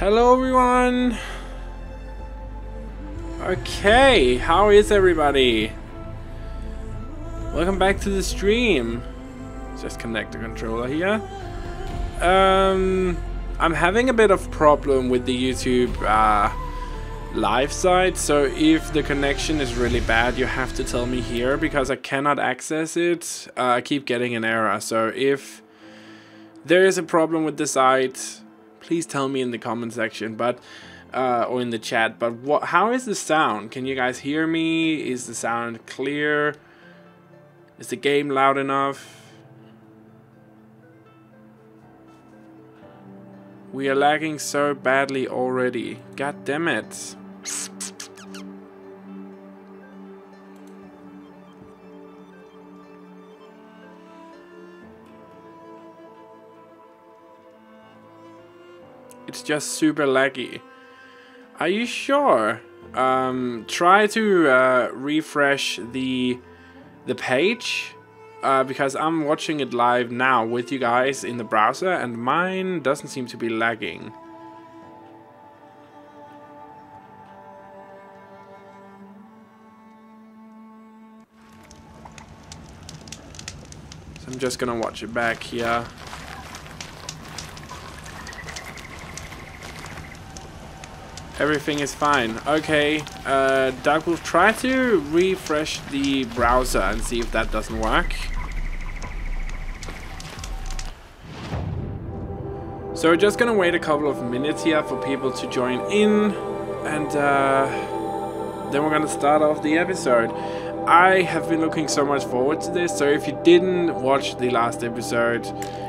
Hello everyone! Okay, how is everybody? Welcome back to the stream. Just connect the controller here. I'm having a bit of problem with the YouTube live side, so if the connection is really bad you have to tell me here because I cannot access it. I keep getting an error, so if there is a problem with the site, please tell me in the comment section, but or in the chat. But how is the sound? Can you guys hear me? Is the sound clear? Is the game loud enough? We are lagging so badly already. God damn it. It's just super laggy. Are you sure? Try to refresh the page because I'm watching it live now with you guys in the browser and mine doesn't seem to be lagging. So I'm just gonna watch it back here. Everything is fine. Okay, Doug will try to refresh the browser and see if that doesn't work. So we're just gonna wait a couple of minutes here for people to join in, and then we're gonna start off the episode. I have been looking so much forward to this, so if you didn't watch the last episode,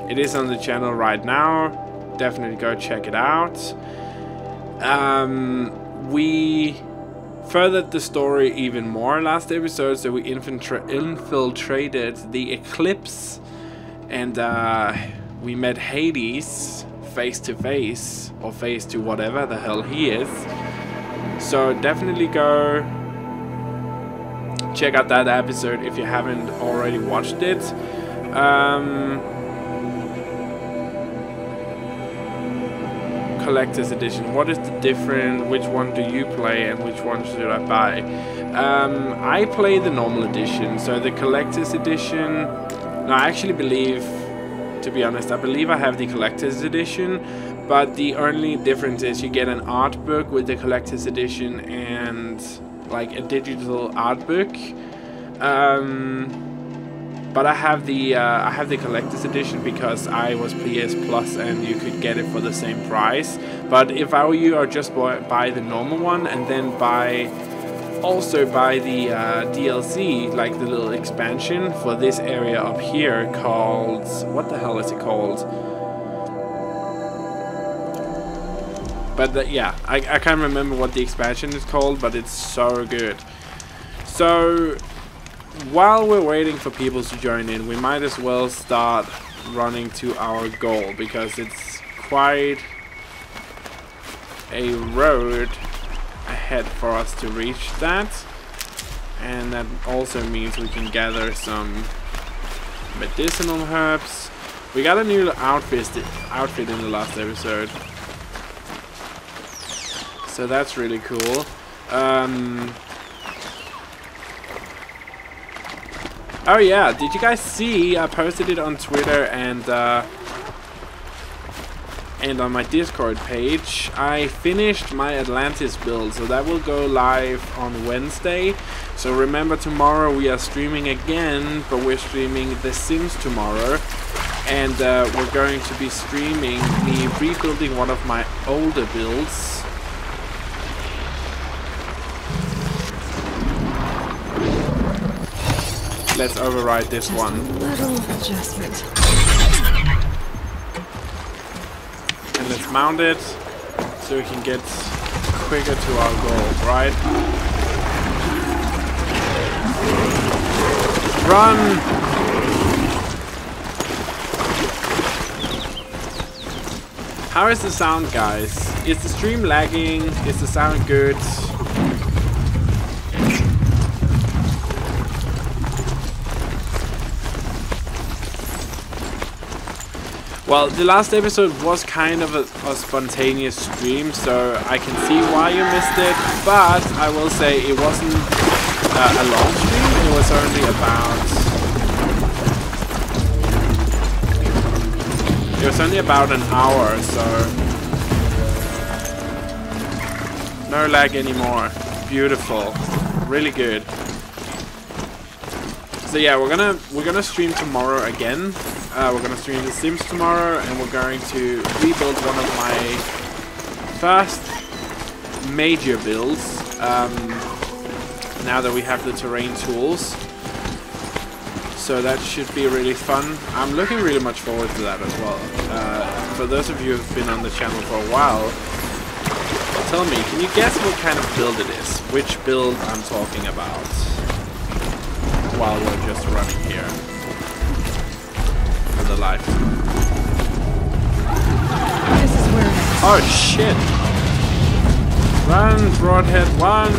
it is on the channel right now. Definitely go check it out. We furthered the story even more last episode, so we infiltrated the Eclipse, and we met Hades face to face, or face to whatever the hell he is. So definitely go check out that episode if you haven't already watched it. Collector's edition. What is the difference? Which one do you play and which one should I buy? I play the normal edition, so the collector's edition. No, I actually believe, to be honest, I believe I have the collector's edition, but the only difference is you get an art book with the collector's edition and like a digital art book. But I have the collector's edition because I was PS Plus and you could get it for the same price. But if I were you, I'd just buy the normal one and then also buy the DLC, like the little expansion for this area up here called, what the hell is it called? But yeah, I can't remember what the expansion is called, but it's so good. So while we're waiting for people to join in, we might as well start running to our goal because it's quite a road ahead for us to reach that, and that also means we can gather some medicinal herbs. We got a new outfit in the last episode, so that's really cool. Oh yeah, did you guys see, I posted it on Twitter and on my Discord page. I finished my Atlantis build, so that will go live on Wednesday. So remember, tomorrow we are streaming again, but we're streaming The Sims tomorrow. And we're going to be streaming me rebuilding one of my older builds. Let's override this one. Little adjustment. And let's mount it so we can get quicker to our goal, right? Run! How is the sound, guys? Is the stream lagging? Is the sound good? Well, the last episode was kind of a spontaneous stream, so I can see why you missed it, but I will say it wasn't a long stream. It was only about an hour, so no lag anymore. Beautiful, really good. So yeah, we're gonna stream tomorrow again. We're gonna stream The Sims tomorrow, and we're going to rebuild one of my first major builds. Now that we have the terrain tools, so that should be really fun. I'm looking really much forward to that as well. For those of you who've been on the channel for a while, tell me, can you guess what kind of build it is? Which build I'm talking about? While we're just running here for the life. This is where it is. Oh shit! Run, broadhead, run!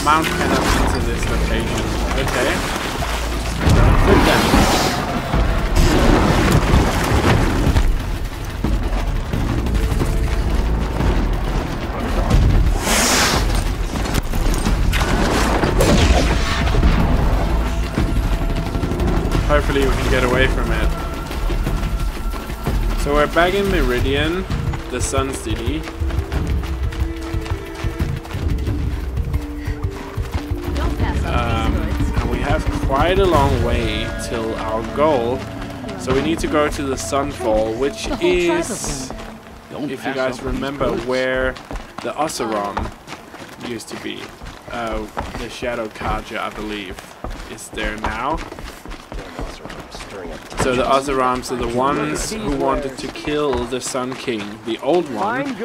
Mount cannot enter this location. Okay. Good then. Hopefully we can get away from it. So we're back in Meridian, the Sun City. And we have quite a long way till our goal, so we need to go to the Sunfall, which is, if you guys remember, where the Oseram used to be. The Shadow Kaja, I believe, is there now. So the Oserams are the ones who wanted to kill the Sun King, the old one,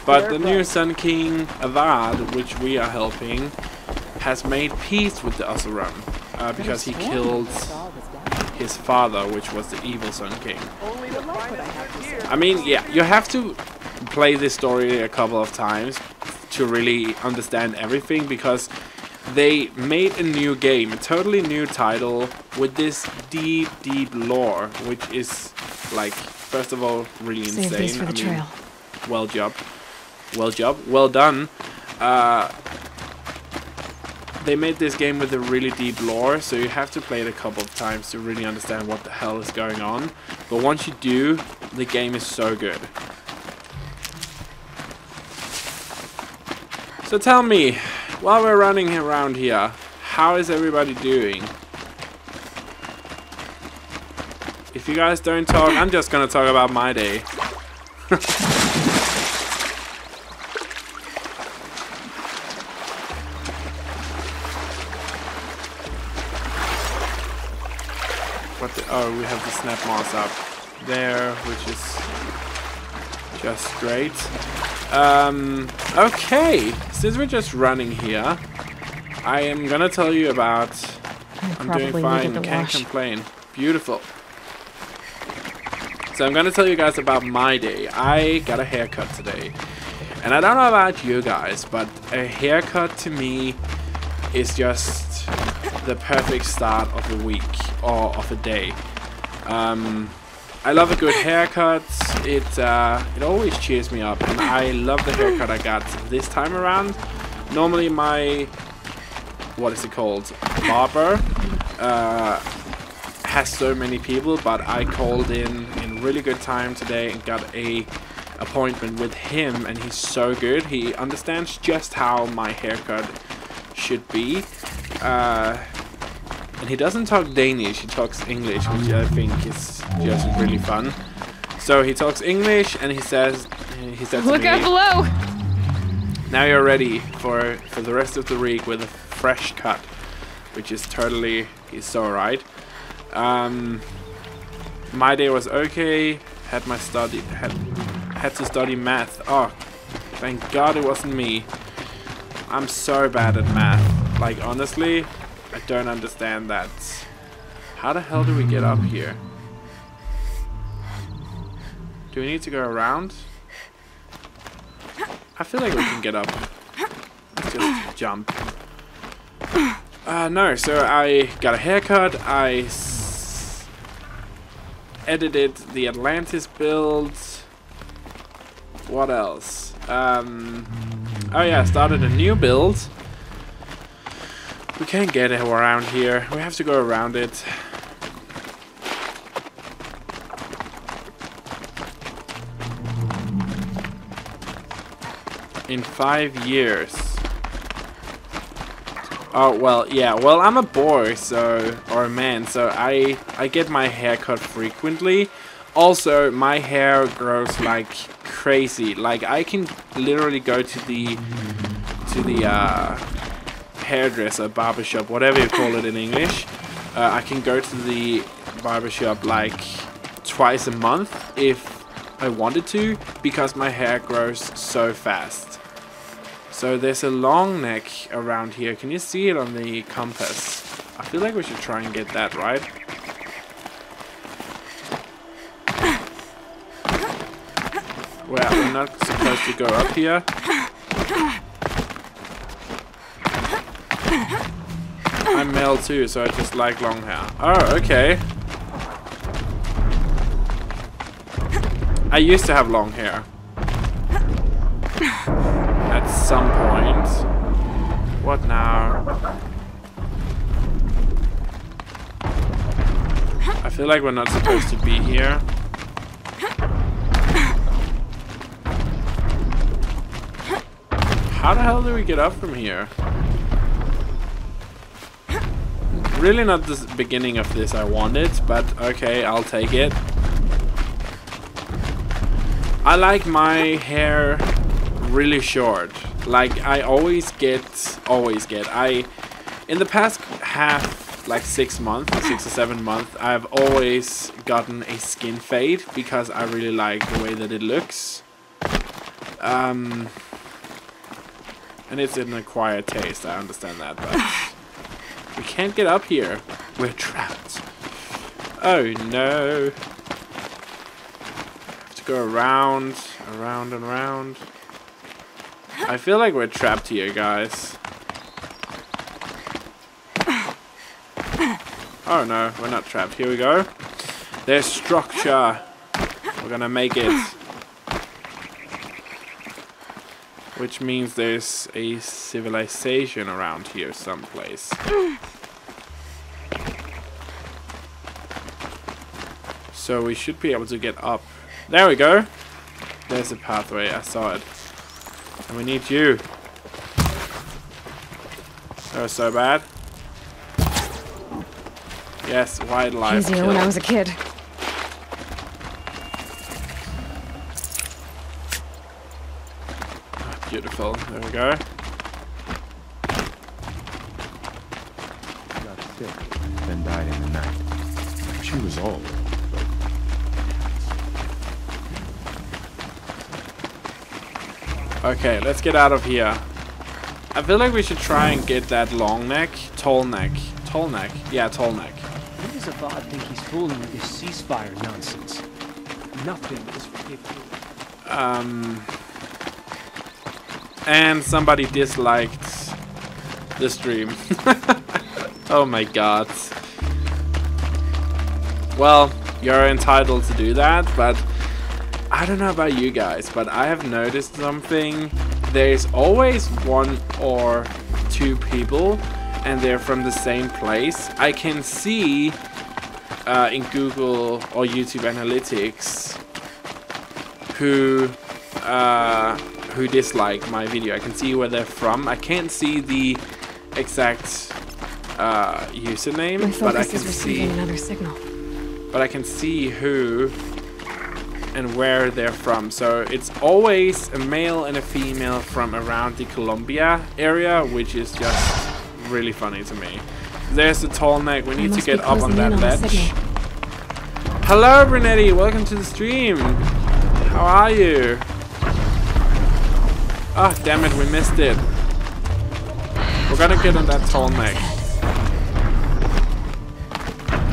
but the new Sun King, Avad, which we are helping, has made peace with the Oseram because he killed his father, which was the evil Sun King. I mean, yeah, you have to play this story a couple of times to really understand everything, because they made a new game, a totally new title with this deep, deep lore, which is, like, first of all, really insane. I mean, well done. They made this game with a really deep lore, so you have to play it a couple of times to really understand what the hell is going on. But once you do, the game is so good. So tell me, while we're running around here, how is everybody doing? If you guys don't talk, I'm just gonna talk about my day. Oh, we have the snap moss up there, which is just great. Okay, since we're just running here, I am gonna tell you about. I'm doing fine, can't complain. Beautiful. So I'm gonna tell you guys about my day. I got a haircut today, and I don't know about you guys, but a haircut to me is just the perfect start of a week or of a day. I love a good haircut. It always cheers me up, and I love the haircut I got this time around. Normally my, what is it called, barber has so many people, but I called in really good time today and got a appointment with him, and he's so good. He understands just how my haircut should be. And he doesn't talk Danish, he talks English, which I think is just really fun. So he talks English, and he says to me, "Look out below! Now you're ready for the rest of the week with a fresh cut," which is totally, he's so right. My day was okay. Had to study math. Oh, Thank God it wasn't me. I'm so bad at math. Like, honestly, I don't understand that. How the hell do we get up here? Do we need to go around? I feel like we can get up. Let's just jump. No, so I got a haircut. I edited the Atlantis build. What else? Oh yeah, started a new build. We can't get it around here. We have to go around it. In 5 years. Oh, well, yeah. Well, I'm a boy, so... Or a man, so I get my hair cut frequently. Also, my hair grows like crazy. Like, I can literally go to the hairdresser, barbershop, whatever you call it in English. I can go to the barbershop like twice a month if I wanted to, because my hair grows so fast. So there's a long neck around here. Can you see it on the compass? I feel like we should try and get that, right? Well, we're not supposed to go up here. I'm male too, so I just like long hair. Oh, okay. I used to have long hair. At some point. What now? I feel like we're not supposed to be here. How the hell do we get up from here? Really not the beginning of this I wanted, but okay, I'll take it. I like my hair really short. Like, I always get, in the past like 6 months, 6 or 7 months, I've always gotten a skin fade because I really like the way that it looks. And it's an acquired taste, I understand that, but we can't get up here. We're trapped. Oh no. Have to go around and around. I feel like we're trapped here, guys. Oh no, we're not trapped. Here we go. There's structure. We're gonna make it. Which means there's a civilization around here someplace. So we should be able to get up. There we go. There's a pathway. I saw it. And we need you. That was so bad. Yes, wildlife. Easier when I was a kid. Beautiful. There we go. Got sick, then died in the night. She was old, but... Okay, let's get out of here. I feel like we should try and get that long neck. Tall neck. Tall neck. Yeah, tall neck. Why does Avad think he's fooling with this ceasefire nonsense? Nothing is forgivable. And somebody disliked the stream. Oh my god. Well, you're entitled to do that, but I don't know about you guys, but I have noticed something. There's always 1 or 2 people, and they're from the same place. I can see in Google or YouTube Analytics who dislike my video. I can see where they're from. I can't see the exact username, but I can see another signal. But I can see who and where they're from. So it's always a male and a female from around the Colombia area, which is just really funny to me. There's the tall neck. We need to get up on that ledge. Hello, Brunetti. Welcome to the stream. How are you? Ah, damn it, we missed it. We're gonna get on that tall neck.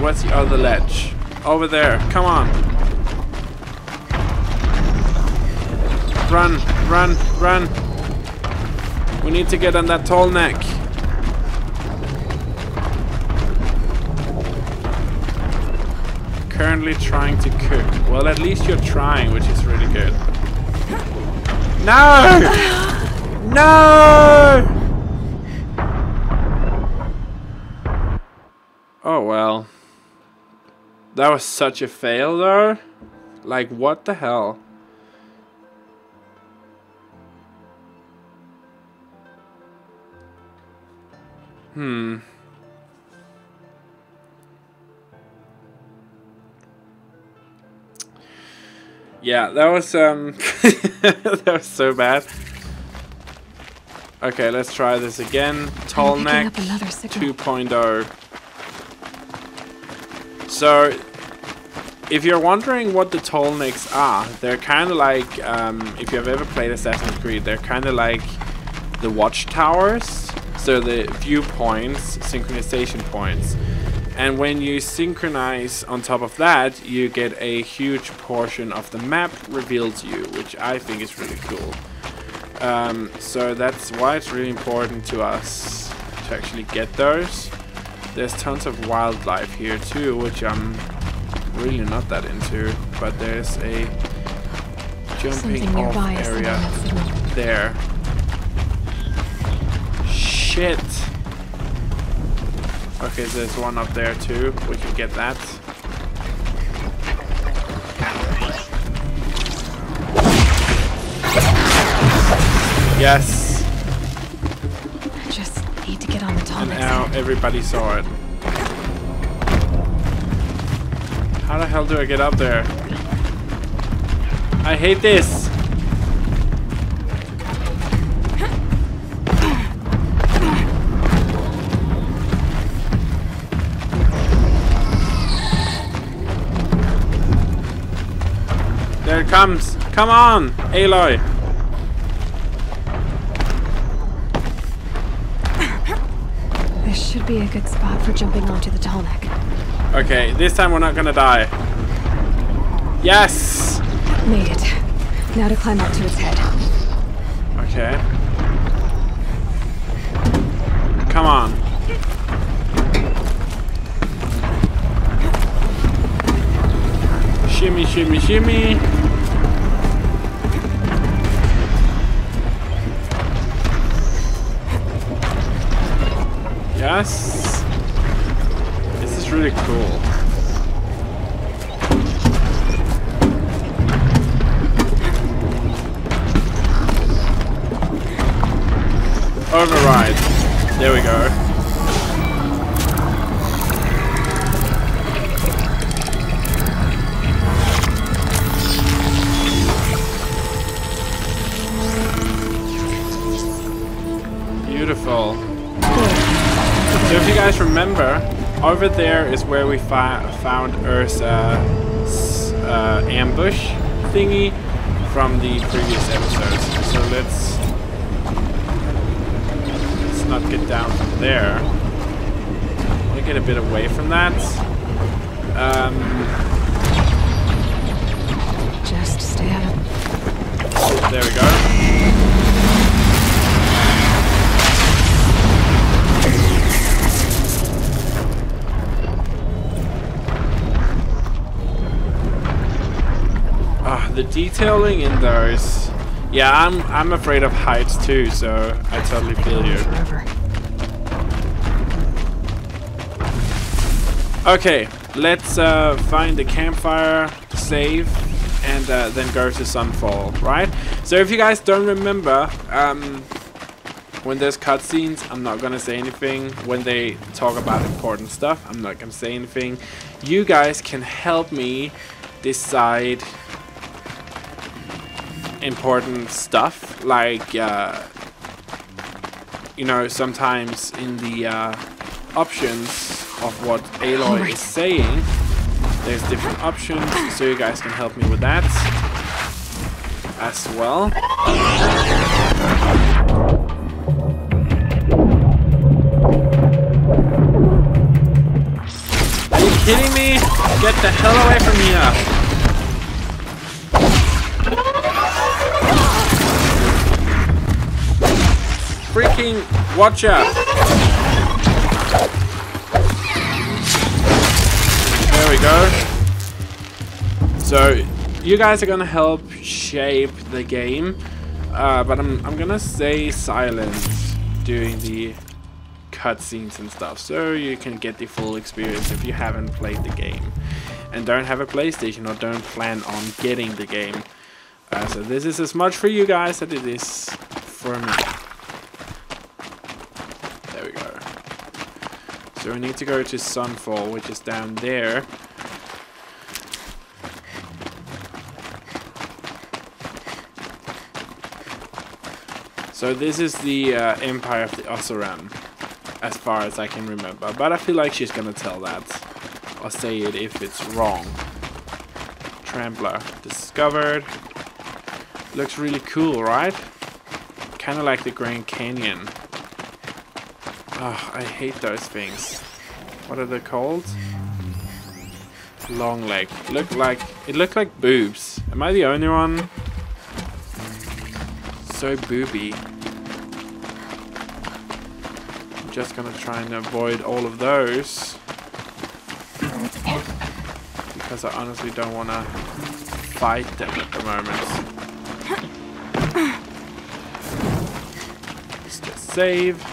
What's the other ledge? Over there. Come on. Run, run, run. We need to get on that tall neck. Currently trying to cook. Well, at least you're trying, which is really good. No! No! Oh well. That was such a fail though. Like, what the hell? Yeah, that was that was so bad. Okay, let's try this again. Tall neck 2.0. So, if you're wondering what the tall necks are, they're kind of like, if you've ever played Assassin's Creed, they're kind of like the watchtowers. So the viewpoints, synchronization points. And when you synchronize on top of that, you get a huge portion of the map revealed to you, which I think is really cool. So that's why it's really important to us to actually get those. There's tons of wildlife here too, which I'm really not that into, but there's a jumping off area there. Shit! Okay, so there's one up there too. We can get that. Yes! I just need to get on the top. And now everybody saw it. How the hell do I get up there? I hate this! There it comes! Come on, Aloy! This should be a good spot for jumping onto the tall neck. Okay, this time we're not gonna die. Yes! Made it. Now to climb up to its head. Okay. Come on. Shimmy, shimmy, shimmy. Yes. This is really cool. Override. There we go. Beautiful. So if you guys remember, over there is where we found Ursa's ambush thingy from the previous episodes. So let's not get down from there. I want to get a bit away from that. Just stay out of... There we go. The detailing in those. Yeah, I'm afraid of heights too, so I totally feel you. Okay, let's find the campfire, save, and then go to Sunfall, right? So if you guys don't remember, when there's cutscenes, I'm not gonna say anything. When they talk about important stuff, I'm not gonna say anything. You guys can help me decide important stuff, like you know, sometimes in the options of what Aloy is saying, there's different options, so you guys can help me with that as well. Are you kidding me? Get the hell away from here! Freaking watch out! There we go. So you guys are gonna help shape the game, but I'm gonna stay silent during the cutscenes and stuff, so you can get the full experience if you haven't played the game and don't have a PlayStation or don't plan on getting the game. So this is as much for you guys as it is for me. There we go. So we need to go to Sunfall, which is down there. So this is the Empire of the Ossuran, as far as I can remember. But I feel like she's gonna tell that, or say it if it's wrong. Trampler discovered. Looks really cool, right? Kind of like the Grand Canyon. Oh, I hate those things. What are they called? Long leg. It looked like boobs. Am I the only one? So booby. I'm just gonna try and avoid all of those, because I honestly don't wanna fight them at the moment. Let's just save.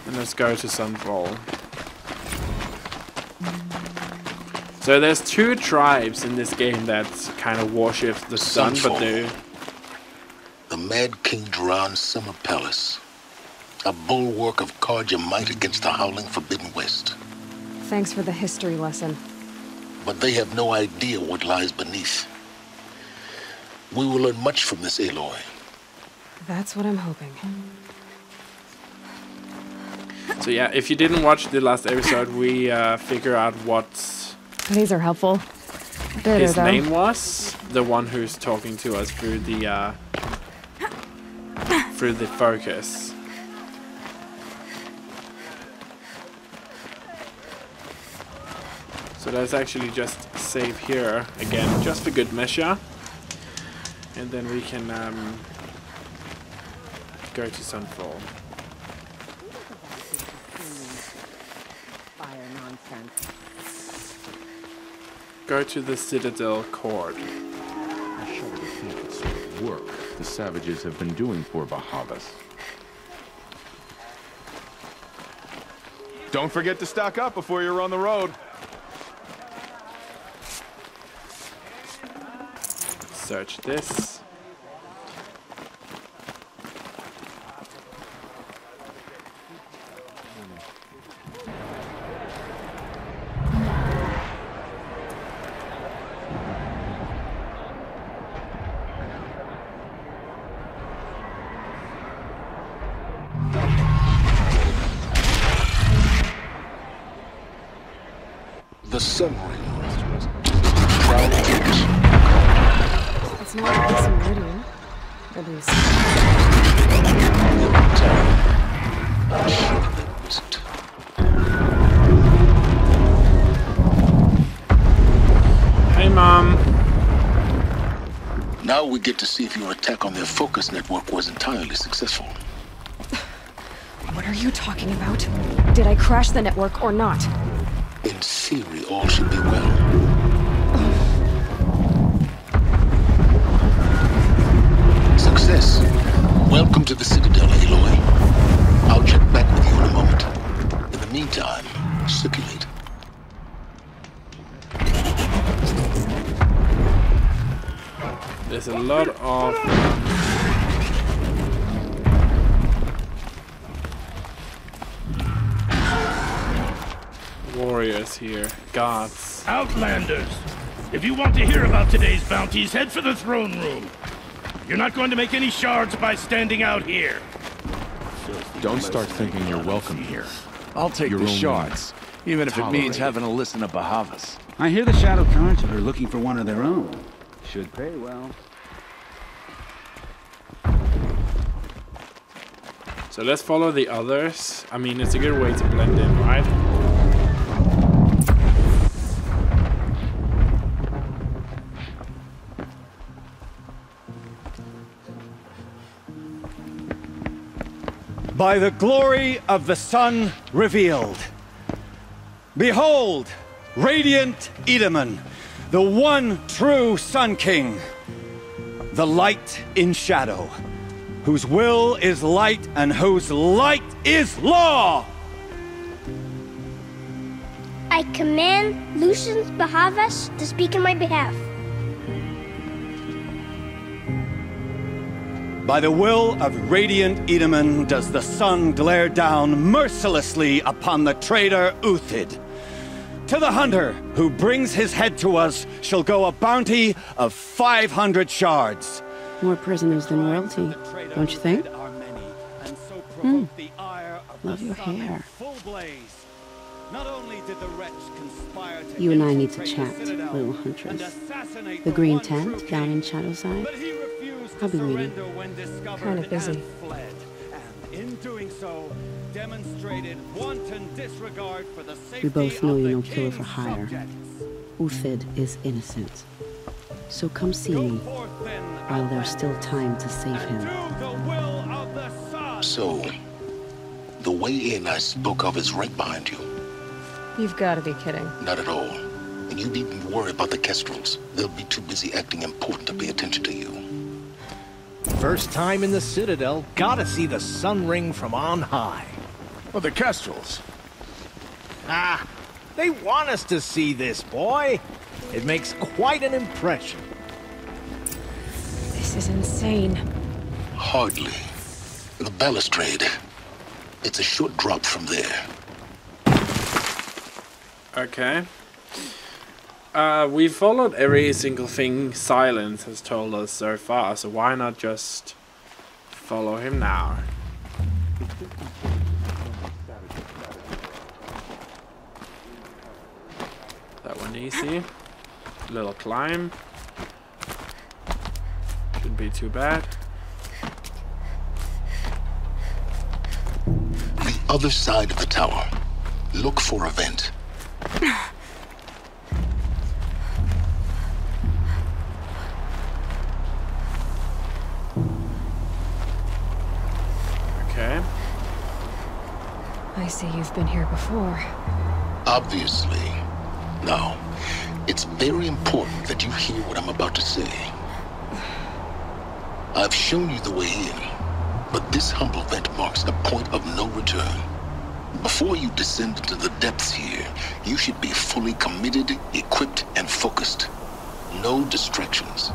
And let's go to Sunfall. So there's two tribes in this game that kind of worship the sun, but they're... The Mad King Duran's summer palace. A bulwark of Karja might against the howling Forbidden West. Thanks for the history lesson. But they have no idea what lies beneath. We will learn much from this Aloy. That's what I'm hoping. So yeah, if you didn't watch the last episode, we figure out what These are helpful. Bitter, his though. name was. The one who's talking to us through the focus. So let's actually just save here again, just for good measure, and then we can go to Sunfall. Go to the Citadel Court. I shudder to think what sort of work the savages have been doing for Bahavas. Don't forget to stock up before you're on the road. Search this. The Sun Ring. It's not like this meridian. At least. Hey, Mom. Now we get to see if your attack on their focus network was entirely successful. What are you talking about? Did I crash the network or not? In theory, all should be well. Success. Welcome to the Citadel, Aloy. I'll check back with you in a moment. In the meantime, circulate. There's a lot of warriors here, gods. Outlanders! If you want to hear about today's bounties, head for the throne room. You're not going to make any shards by standing out here. Don't start thinking you're welcome here. I'll take You're the only shards, even if it means tolerated. having to listen to Bahavas. I hear the Shadow Cards are looking for one of their own. Should pay well. So let's follow the others. I mean, it's a good way to blend in, right? By the glory of the sun revealed. Behold, radiant Edaman, the one true Sun King. The light in shadow, whose will is light and whose light is law! I command Lucius Bahavas to speak in my behalf. By the will of radiant Edaman does the sun glare down mercilessly upon the traitor Uthid. To the hunter who brings his head to us shall go a bounty of 500 shards. More prisoners than royalty, don't you think? Love your hair. You and I need to chat, little huntress. The green tent down in Shadowside? I'll be waiting. Kind of busy. We both know you're no killer for hire. Uthid is innocent. So come see me, while there's still time to save him. So, the way in I spoke of is right behind you. You've got to be kidding. Not at all. And you needn't worry about the Kestrels. They'll be too busy acting important to pay attention to you. First time in the Citadel, gotta see the sun ring from on high. Well, the Kestrels. Ah, they want us to see this, boy. It makes quite an impression. This is insane. Hardly. The balustrade. It's a short drop from there. Okay. We followed every single thing Silence has told us so far, so why not just follow him now? That one easy. Little climb. Shouldn't be too bad. The other side of the tower. Look for a vent. Okay. I see you've been here before. Obviously. Now, it's very important that you hear what I'm about to say. I've shown you the way in, but this humble vent marks a point of no return. Before you descend into the depths here, you should be fully committed, equipped, and focused. No distractions.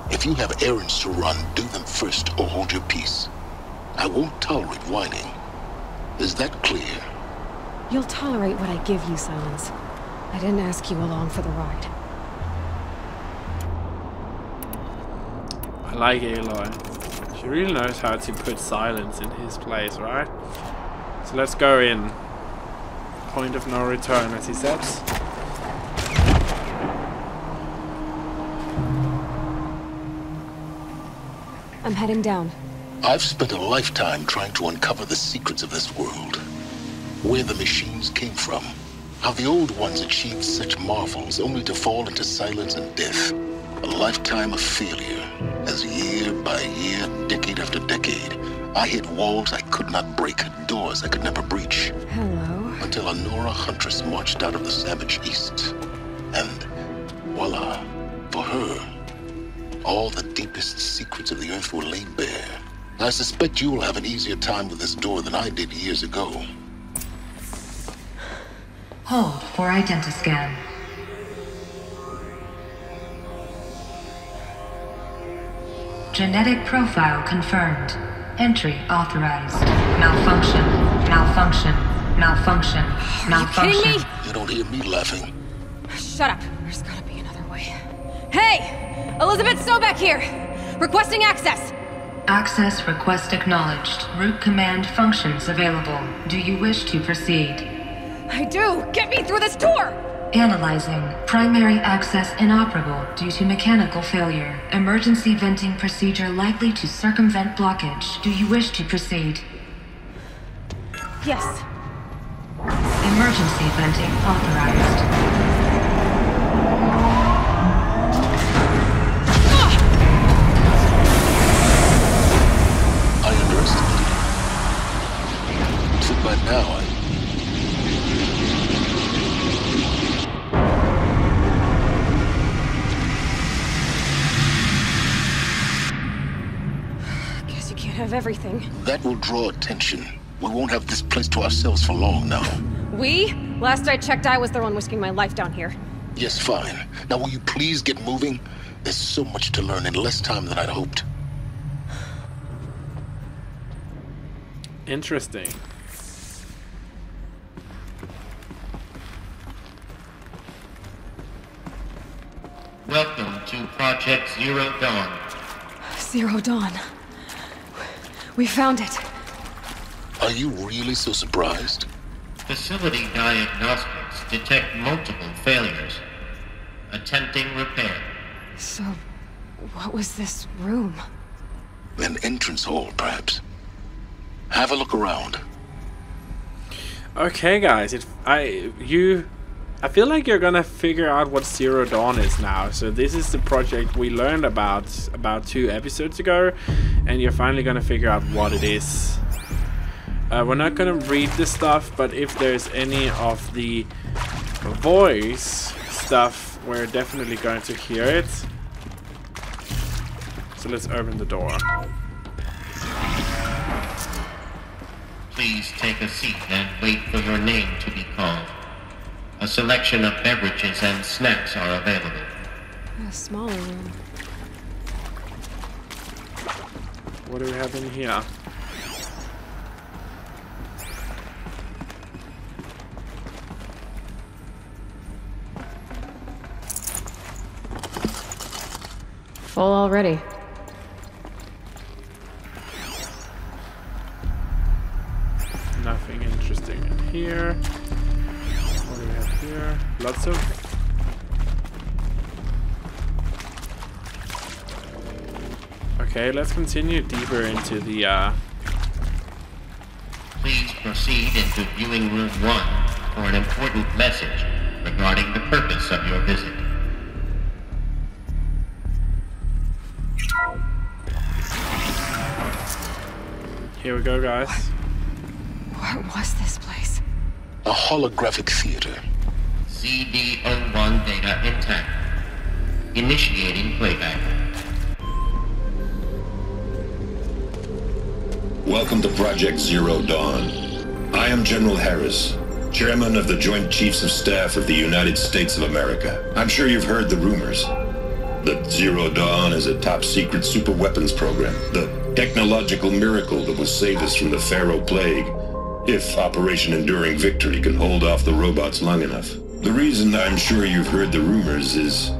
If you have errands to run, do them first or hold your peace. I won't tolerate whining. Is that clear? You'll tolerate what I give you, Silence. I didn't ask you along for the ride. I like Aloy. She really knows how to put Silence in his place, right? So let's go in. Point of no return, as he says. I'm heading down. I've spent a lifetime trying to uncover the secrets of this world. Where the machines came from. How the old ones achieved such marvels only to fall into silence and death. A lifetime of failure, as year by year, decade after decade, I hit walls I could not break, doors I could never breach. Hello. Until a Nora huntress marched out of the savage east. And voila, for her, all the deepest secrets of the earth were laid bare. I suspect you'll have an easier time with this door than I did years ago. Hold for identiscan. Genetic profile confirmed. Entry authorized. Malfunction. Malfunction. Malfunction. Malfunction. Are you kidding me? You don't hear me laughing. Shut up. There's gotta be another way. Hey! Elizabeth Sobek here! Requesting access! Access request acknowledged. Root command functions available. Do you wish to proceed? I do! Get me through this door! Analyzing. Primary access inoperable due to mechanical failure. Emergency venting procedure likely to circumvent blockage. Do you wish to proceed? Yes. Emergency venting authorized. I underestimated it. So by now, Guess you can't have everything. That will draw attention. We won't have this place to ourselves for long now. We? Last I checked, I was the one risking my life down here. Yes, fine. Now will you please get moving? There's so much to learn in less time than I'd hoped. Interesting. Welcome to Project Zero Dawn. Zero Dawn. We found it. Are you really so surprised? Facility diagnostics detect multiple failures. Attempting repair. So, what was this room? An entrance hall, perhaps. Have a look around. Okay, guys, I feel like you're gonna figure out what Zero Dawn is now. So this is the project we learned about 2 episodes ago, and you're finally gonna figure out what it is. We're not gonna read this stuff, but if there's any of the voice stuff, we're definitely going to hear it. So let's open the door. Please take a seat and wait for your name to be called. A selection of beverages and snacks are available. A smaller room. What do we have in here? Full already. Nothing interesting in here. What do we have here? Lots of... Okay, let's continue deeper into the Please proceed into viewing room 1 for an important message regarding the purpose of your visit. Here we go, guys. What was this place? A holographic theater. CD01 data intact. Initiating playback. Welcome to Project Zero Dawn. I am General Harris, Chairman of the Joint Chiefs of Staff of the United States of America. I'm sure you've heard the rumors that Zero Dawn is a top-secret super-weapons program, the technological miracle that will save us from the Pharaoh Plague, if Operation Enduring Victory can hold off the robots long enough. The reason I'm sure you've heard the rumors is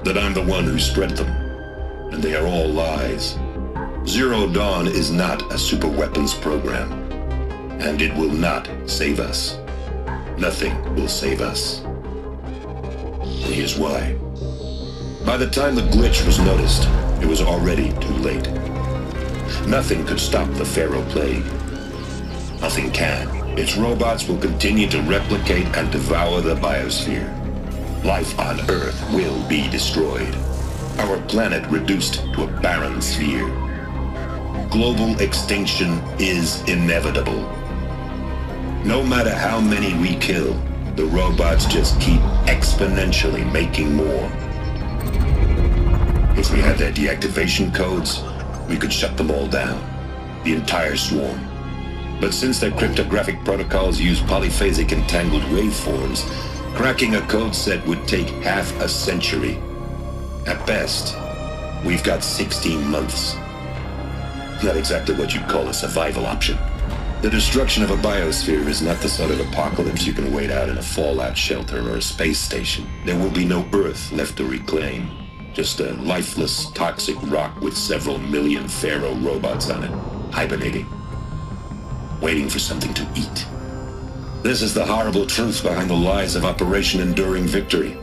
that I'm the one who spread them, and they are all lies. Zero Dawn is not a super-weapons program, and it will not save us. Nothing will save us. And here's why. By the time the glitch was noticed, it was already too late. Nothing could stop the Pharaoh Plague. Nothing can. Its robots will continue to replicate and devour the biosphere. Life on Earth will be destroyed. Our planet reduced to a barren sphere. Global extinction is inevitable. No matter how many we kill, the robots just keep exponentially making more. If we had their deactivation codes, we could shut them all down, the entire swarm. But since their cryptographic protocols use polyphasic entangled waveforms, cracking a code set would take half a century. At best, we've got 16 months. Not exactly what you'd call a survival option. The destruction of a biosphere is not the sort of apocalypse you can wait out in a fallout shelter or a space station. There will be no Earth left to reclaim. Just a lifeless, toxic rock with several million Pharaoh robots on it, hibernating, waiting for something to eat. This is the horrible truth behind the lies of Operation Enduring Victory.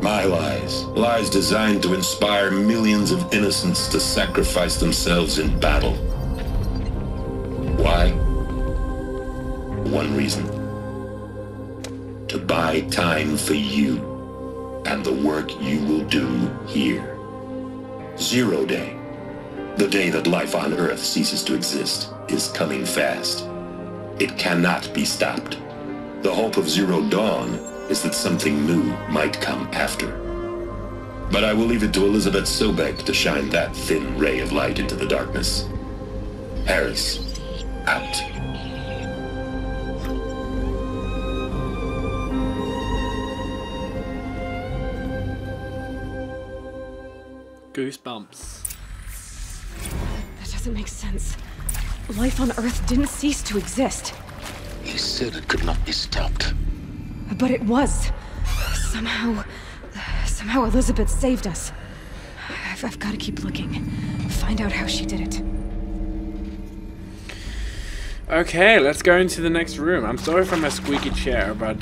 My lies. Lies designed to inspire millions of innocents to sacrifice themselves in battle. Why? one reason. To buy time for you and the work you will do here. Zero Day, the day that life on Earth ceases to exist, is coming fast. It cannot be stopped. The hope of Zero Dawn is that something new might come after. But I will leave it to Elizabeth Sobek to shine that thin ray of light into the darkness. Harris, out. Goosebumps. That doesn't make sense. Life on Earth didn't cease to exist. He said it could not be stopped. But it was. Somehow Elizabeth saved us. I've got to keep looking. Find out how she did it. Okay, let's go into the next room. I'm sorry for my squeaky chair, but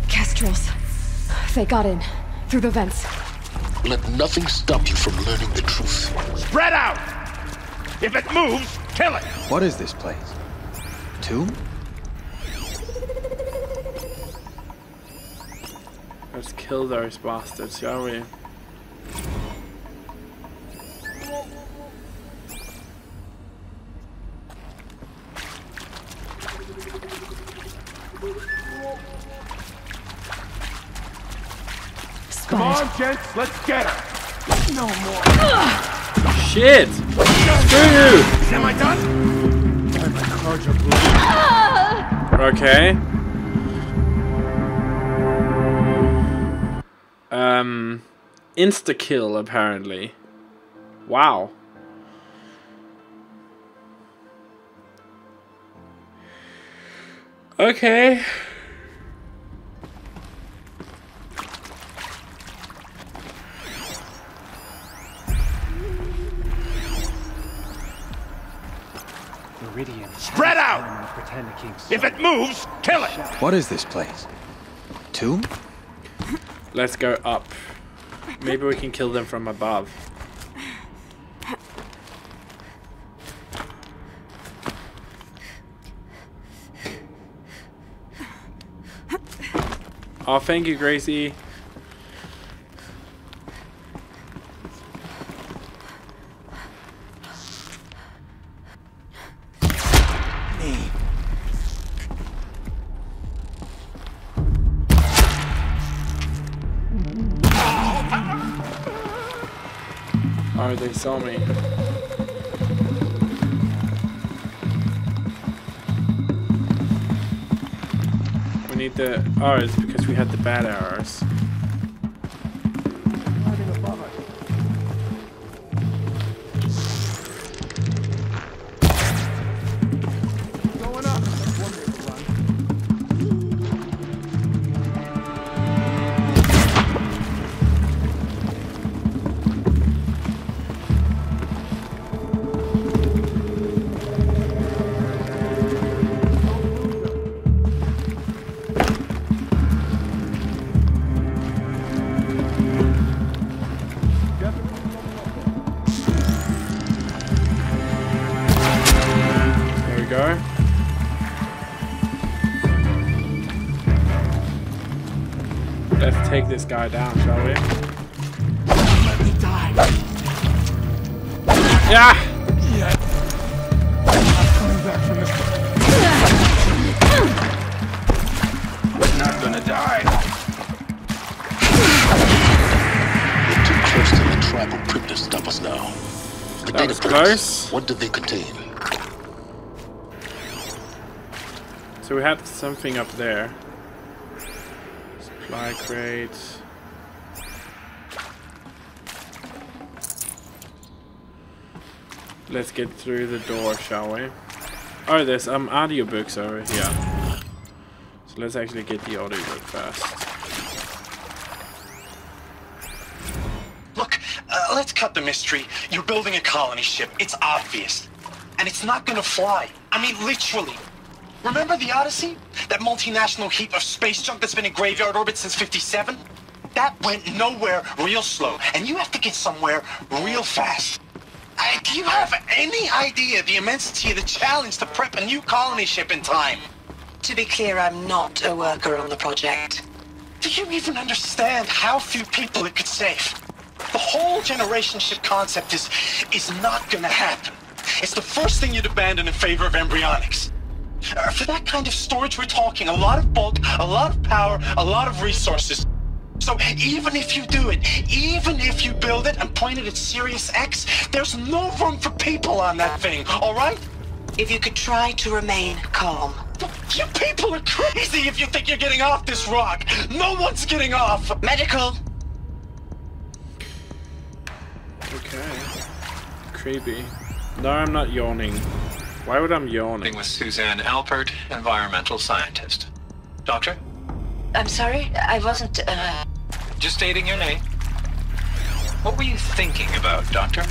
Kestrels. They got in. Through the vents. Let nothing stop you from learning the truth. Spread out! If it moves, kill it! What is this place? Tomb? let's kill those bastards, shall we? Come on, gents, let's get her. No more. Shit! Screw you! Am I done? God, my cards are blue. Okay. Insta-kill, apparently. Wow. Okay. Meridian. Spread out! Pretend the king's If it moves, kill it! What is this place? Tomb? Let's go up. Maybe we can kill them from above. Oh, thank you, Gracie. Oh, they saw me. We need the... Oh, it's because we had the bad arrows. Let's take this guy down, shall we? Let me die. Yeah! Yeah. I'm not coming back from this. We're not gonna die. We're too close to the tribal crypt to stop us now. The That was data close. crates, what did they contain? So we had something up there. Supply crate. Let's get through the door, shall we? Oh, there's audiobooks over here. So let's actually get the audiobook first. Look, let's cut the mystery. You're building a colony ship. It's obvious. And it's not gonna fly. I mean, literally. Remember the Odyssey? That multinational heap of space junk that's been in graveyard orbit since '57? That went nowhere real slow, and you have to get somewhere real fast. Do you have any idea the immensity of the challenge to prep a new colony ship in time? To be clear, I'm not a worker on the project. Do you even understand how few people it could save? The whole generation ship concept is not gonna happen. It's the first thing you'd abandon in favor of embryonics. For that kind of storage, we're talking a lot of bulk, a lot of power, a lot of resources. So even if you do it, even if you build it and point it at Sirius X, there's no room for people on that thing, all right? If you could try to remain calm. You people are crazy if you think you're getting off this rock. No one's getting off. Medical. Okay. Creepy. No, I'm not yawning. Why would I yawning? With Suzanne Alpert, environmental scientist. Doctor? I'm sorry, I wasn't, Just stating your name. What were you thinking about, Doctor?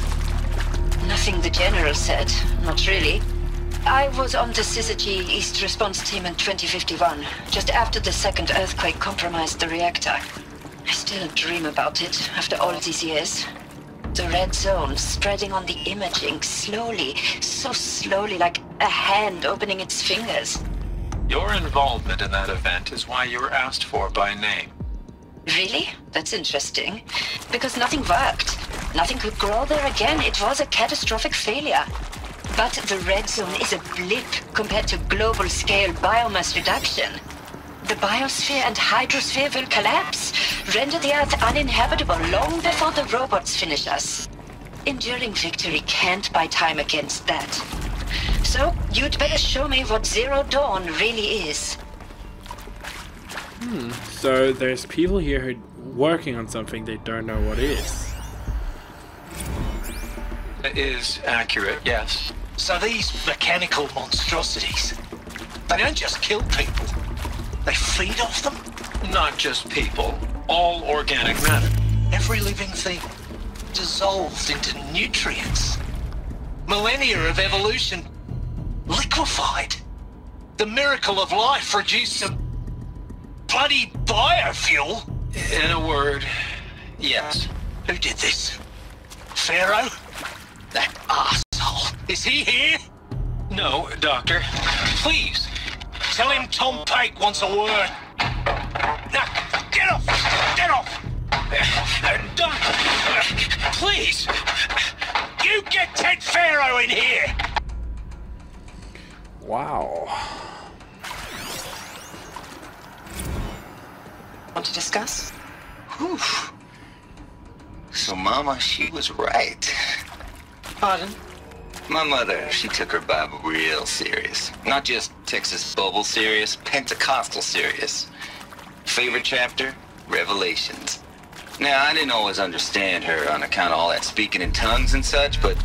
Nothing the General said, not really. I was on the Syzygy East Response Team in 2051, just after the second earthquake compromised the reactor. I still dream about it, after all these years. The red zone spreading on the imaging, slowly, so slowly, like a hand opening its fingers. Your involvement in that event is why you were asked for by name. Really? That's interesting. Because nothing worked. Nothing could grow there again. It was a catastrophic failure. But the red zone is a blip compared to global-scale biomass reduction. The biosphere and hydrosphere will collapse, render the Earth uninhabitable long before the robots finish us. Enduring victory can't buy time against that. So, you'd better show me what Zero Dawn really is. So there's people here who are working on something they don't know what is. That is accurate, yes. So these mechanical monstrosities, they don't just kill people. They feed off them? Not just people. All organic matter. Every living thing dissolved into nutrients. Millennia of evolution liquefied. The miracle of life reduced to bloody biofuel. In a word, yes. Who did this? Pharaoh? That asshole. Is he here? No, Doctor. Please, tell him Tom Pike wants a word. Now, get off! Get off! Doctor, please! You get Ted Pharaoh in here! Wow. Want to discuss? Whew. So Mama, she was right. Pardon? My mother, she took her Bible real serious. Not just Texas Bible serious, Pentecostal serious. Favorite chapter? Revelations. Now, I didn't always understand her on account of all that speaking in tongues and such, but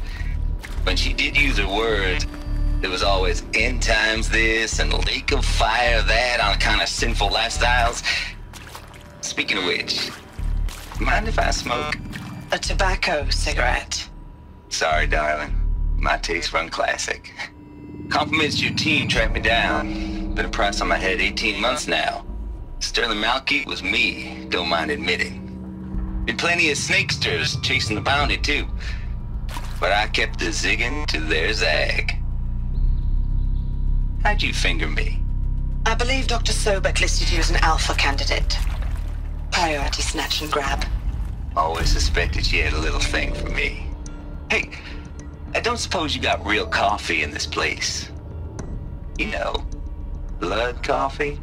when she did use her words, there was always end times this and lake of fire that on account of sinful lifestyles. Speaking of which, mind if I smoke? A tobacco cigarette. Sorry, darling. My taste run classic. Compliments to your team tracked me down. Been a price on my head 18 months now. Sterling Malky was me, don't mind admitting. Been plenty of snakesters chasing the bounty too. But I kept the zigging to their zag. How'd you finger me? I believe Dr. Sobek listed you as an alpha candidate. Priority snatch and grab. Always suspected she had a little thing for me. Hey, I don't suppose you got real coffee in this place. You know, blood coffee?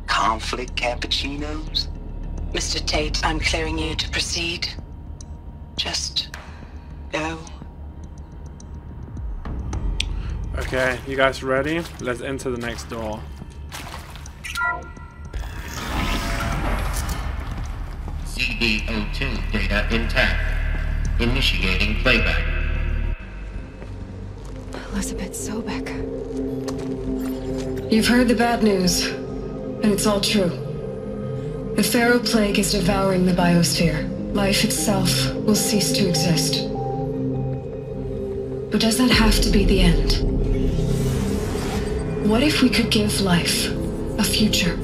Conflict cappuccinos? Mr. Tate, I'm clearing you to proceed. Just go. Okay, you guys ready? Let's enter the next door. CD02 data intact. Initiating playback. Elizabeth Sobek. You've heard the bad news, and it's all true. The Pharaoh Plague is devouring the biosphere. Life itself will cease to exist. But does that have to be the end? What if we could give life a future?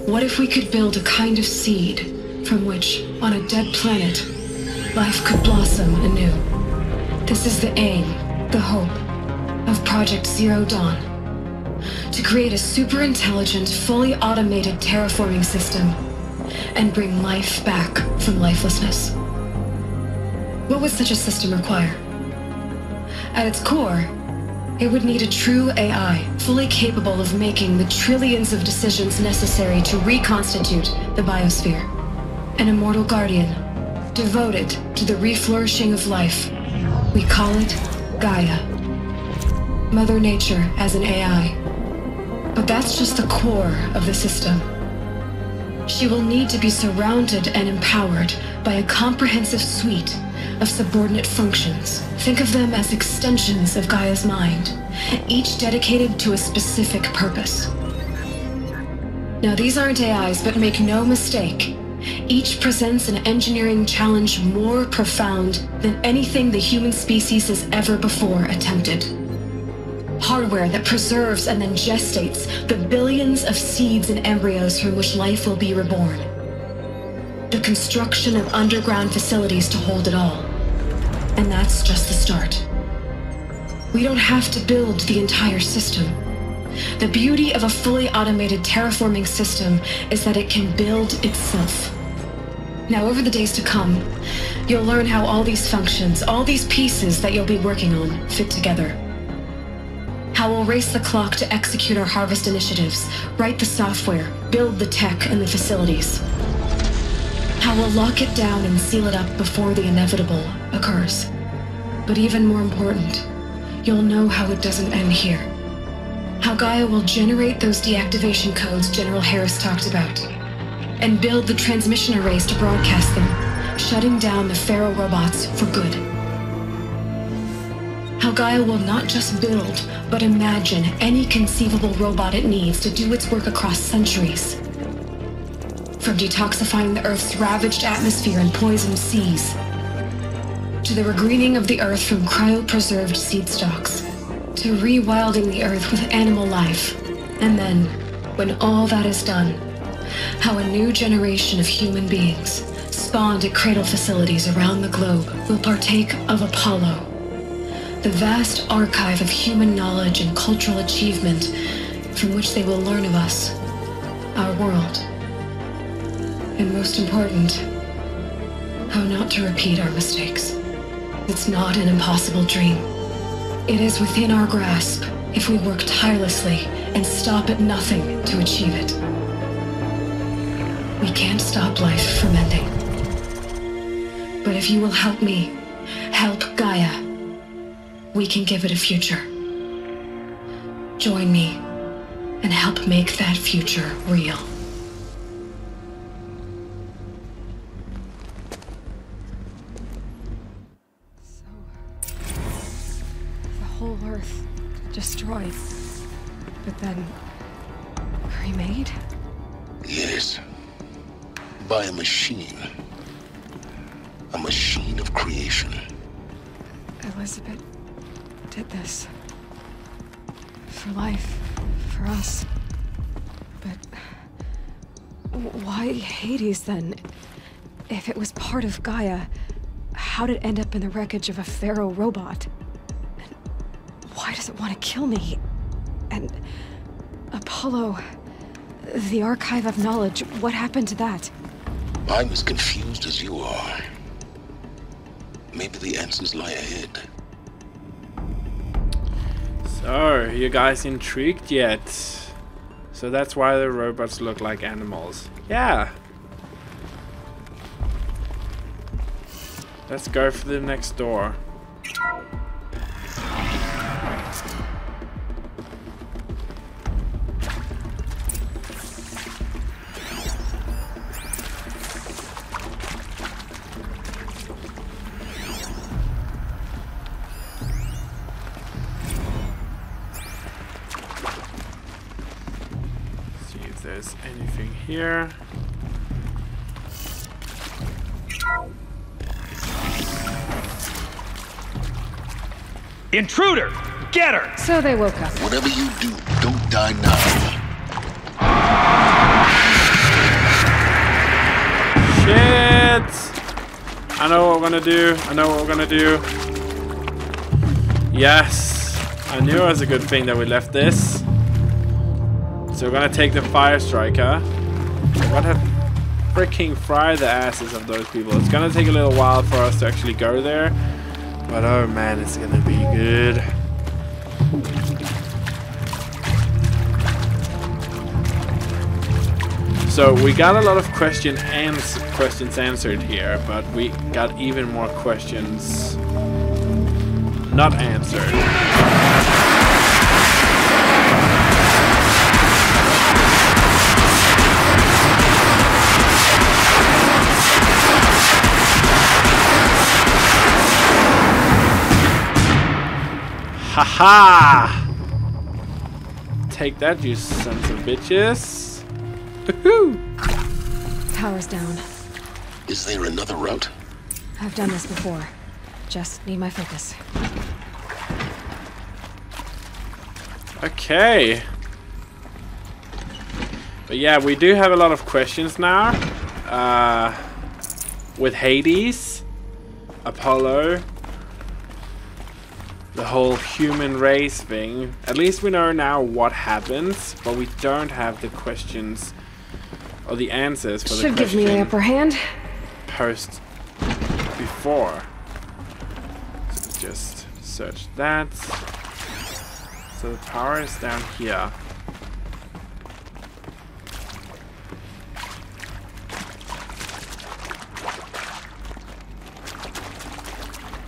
What if we could build a kind of seed from which, on a dead planet, life could blossom anew? This is the aim, the hope, of Project Zero Dawn. To create a super-intelligent, fully automated terraforming system and bring life back from lifelessness. What would such a system require? At its core, it would need a true AI, fully capable of making the trillions of decisions necessary to reconstitute the biosphere. An immortal guardian, devoted to the reflourishing of life. We call it Gaia. Mother Nature as an AI. But that's just the core of the system. She will need to be surrounded and empowered by a comprehensive suite of subordinate functions. Think of them as extensions of Gaia's mind, each dedicated to a specific purpose. Now, these aren't AIs, but make no mistake, each presents an engineering challenge more profound than anything the human species has ever before attempted. Hardware that preserves and then gestates the billions of seeds and embryos from which life will be reborn. The construction of underground facilities to hold it all. And that's just the start. We don't have to build the entire system. The beauty of a fully automated terraforming system is that it can build itself. Now, over the days to come, you'll learn how all these functions, all these pieces that you'll be working on, fit together. How we'll race the clock to execute our harvest initiatives, write the software, build the tech and the facilities. How we'll lock it down and seal it up before the inevitable occurs. But even more important, you'll know how it doesn't end here. How Gaia will generate those deactivation codes General Harris talked about, and build the transmission arrays to broadcast them, shutting down the Pharaoh robots for good. How Gaia will not just build, but imagine any conceivable robot it needs to do its work across centuries. From detoxifying the Earth's ravaged atmosphere and poisoned seas, to the regreening of the Earth from cryopreserved seed stalks, to rewilding the Earth with animal life. And then, when all that is done, how a new generation of human beings, spawned at cradle facilities around the globe, will partake of Apollo, the vast archive of human knowledge and cultural achievement from which they will learn of us, our world. And most important, how not to repeat our mistakes. It's not an impossible dream. It is within our grasp if we work tirelessly and stop at nothing to achieve it. We can't stop life from ending. But if you will help me, help Gaia, we can give it a future. Join me and help make that future real. Whole Earth destroyed, but then remade? Yes. By a machine. A machine of creation. Elizabeth did this. For life. For us. But why Hades then? If it was part of Gaia, how'd it end up in the wreckage of a Pharaoh robot? Why does it want to kill me? And Apollo, the archive of knowledge, what happened to that? I'm as confused as you are. Maybe the answers lie ahead. So, you guys intrigued yet? So that's why the robots look like animals. Yeah. Let's go for the next door. There's anything here. Intruder! Get her! So they woke up. Whatever you do, don't die now. Shit! I know what we're gonna do. I know what we're gonna do. Yes! I knew it was a good thing that we left this. So we're gonna take the fire striker. What have freaking fry the asses of those people. It's gonna take a little while for us to actually go there. But oh man, it's gonna be good. So we got a lot of questions answered here, but we got even more questions not answered. Haha! Take that, you sons of bitches. Woohoo! Power's down. Is there another route? I've done this before. Just need my focus. Okay. But yeah, we do have a lot of questions now. With Hades, Apollo, the whole human race thing. At least we know now what happens, but we don't have the questions or the answers for the should give me the upper hand. Post before. So just search that. So the power is down here.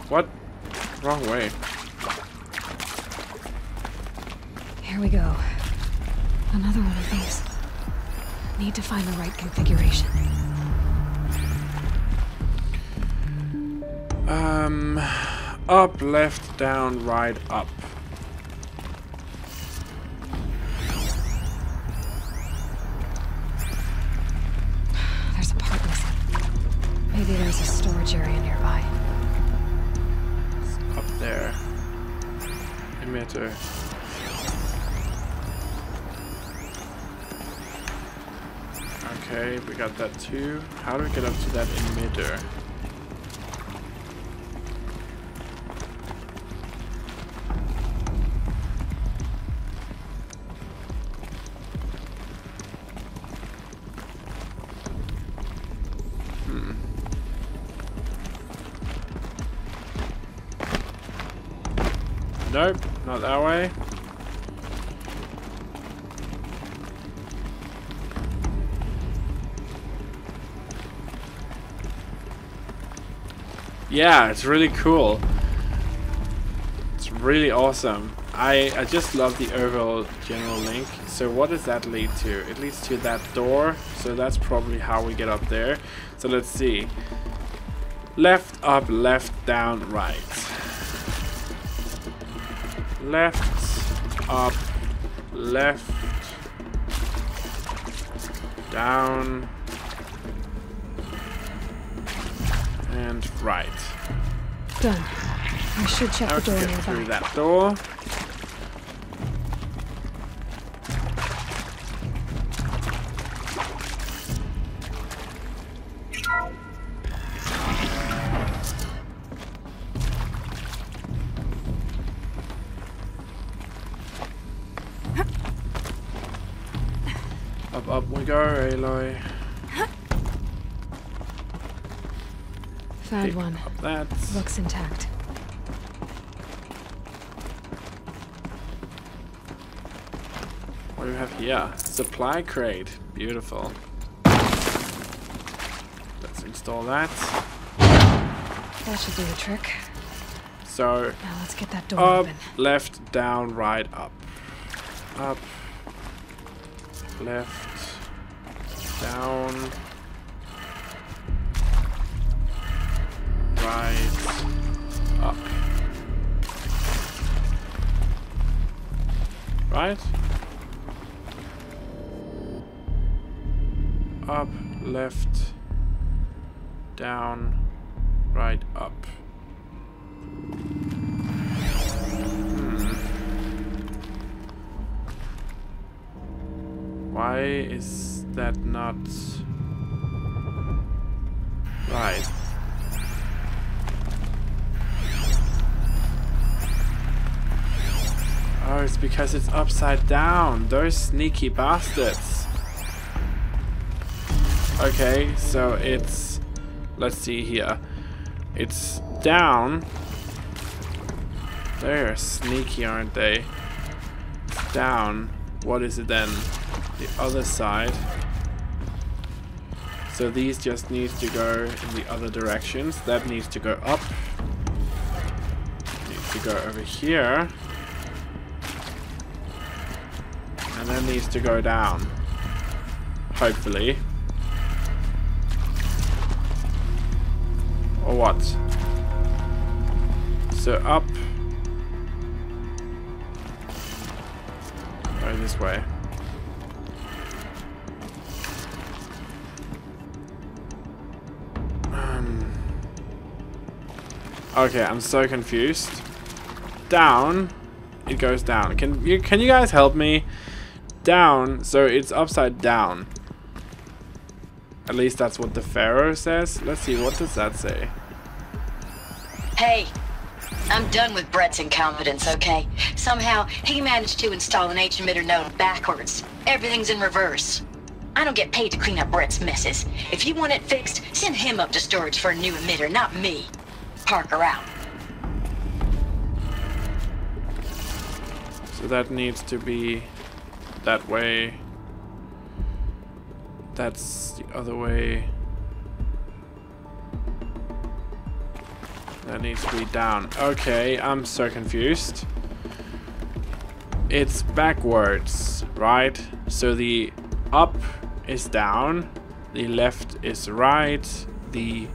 What? Wrong way. Here we go. Another one of these. Need to find the right configuration. Up, left, down, right, up. There's a part missing. Maybe there's a storage area nearby. It's up there. Emitter. Okay, we got that too. How do we get up to that emitter? Nope, not that way. Yeah, it's really cool. It's really awesome. I just love the overall general link. So what does that lead to? It leads to that door. So that's probably how we get up there. So let's see. Left, up, left, down, right. Left, up, left, down, and right. Done. I should check the door get nearby. through that door. Up we go, Aloy. Found one. Up that. Looks intact. What do we have here? Supply crate. Beautiful. Let's install that. That should do the trick. So, now let's get that door up, open. left, down, right, up. Up, left, down, right, up. Right? Up, left, down, right, up. Why is that not... Right. Oh, it's because it's upside down. Those sneaky bastards. Okay, so it's... Let's see here. It's down. They're sneaky, aren't they? It's down. What is it then? The other side. So these just needs to go in the other directions. That needs to go up. Needs to go over here. And then needs to go down. Hopefully. Or what? So up. Go this way. Okay, I'm so confused. Down. It goes down. Can you guys help me? Down, so it's upside down. At least that's what the Pharaoh says. Let's see, what does that say? Hey, I'm done with Brett's incompetence, okay? Somehow, he managed to install an H-emitter node backwards. Everything's in reverse. I don't get paid to clean up Brett's messes. If you want it fixed, send him up to storage for a new emitter, not me. Parker out. So that needs to be that way. That's the other way. That needs to be down. Okay, I'm so confused. It's backwards, right? So the up is down, the left is right, the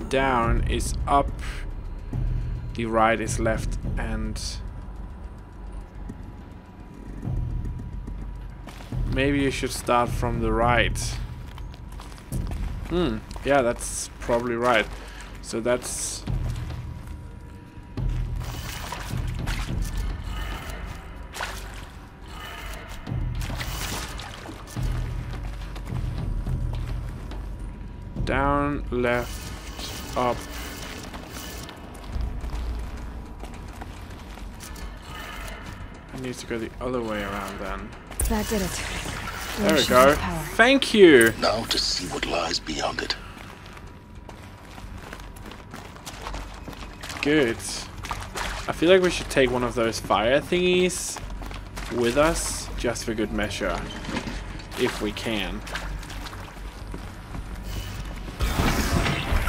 down is up, the right is left, and maybe you should start from the right. Yeah, that's probably right. So that's... down, left, up. It needs to go the other way around then. That did it. There we go. Thank you. Now to see what lies beyond it. Good. I feel like we should take one of those fire thingies with us, just for good measure, if we can.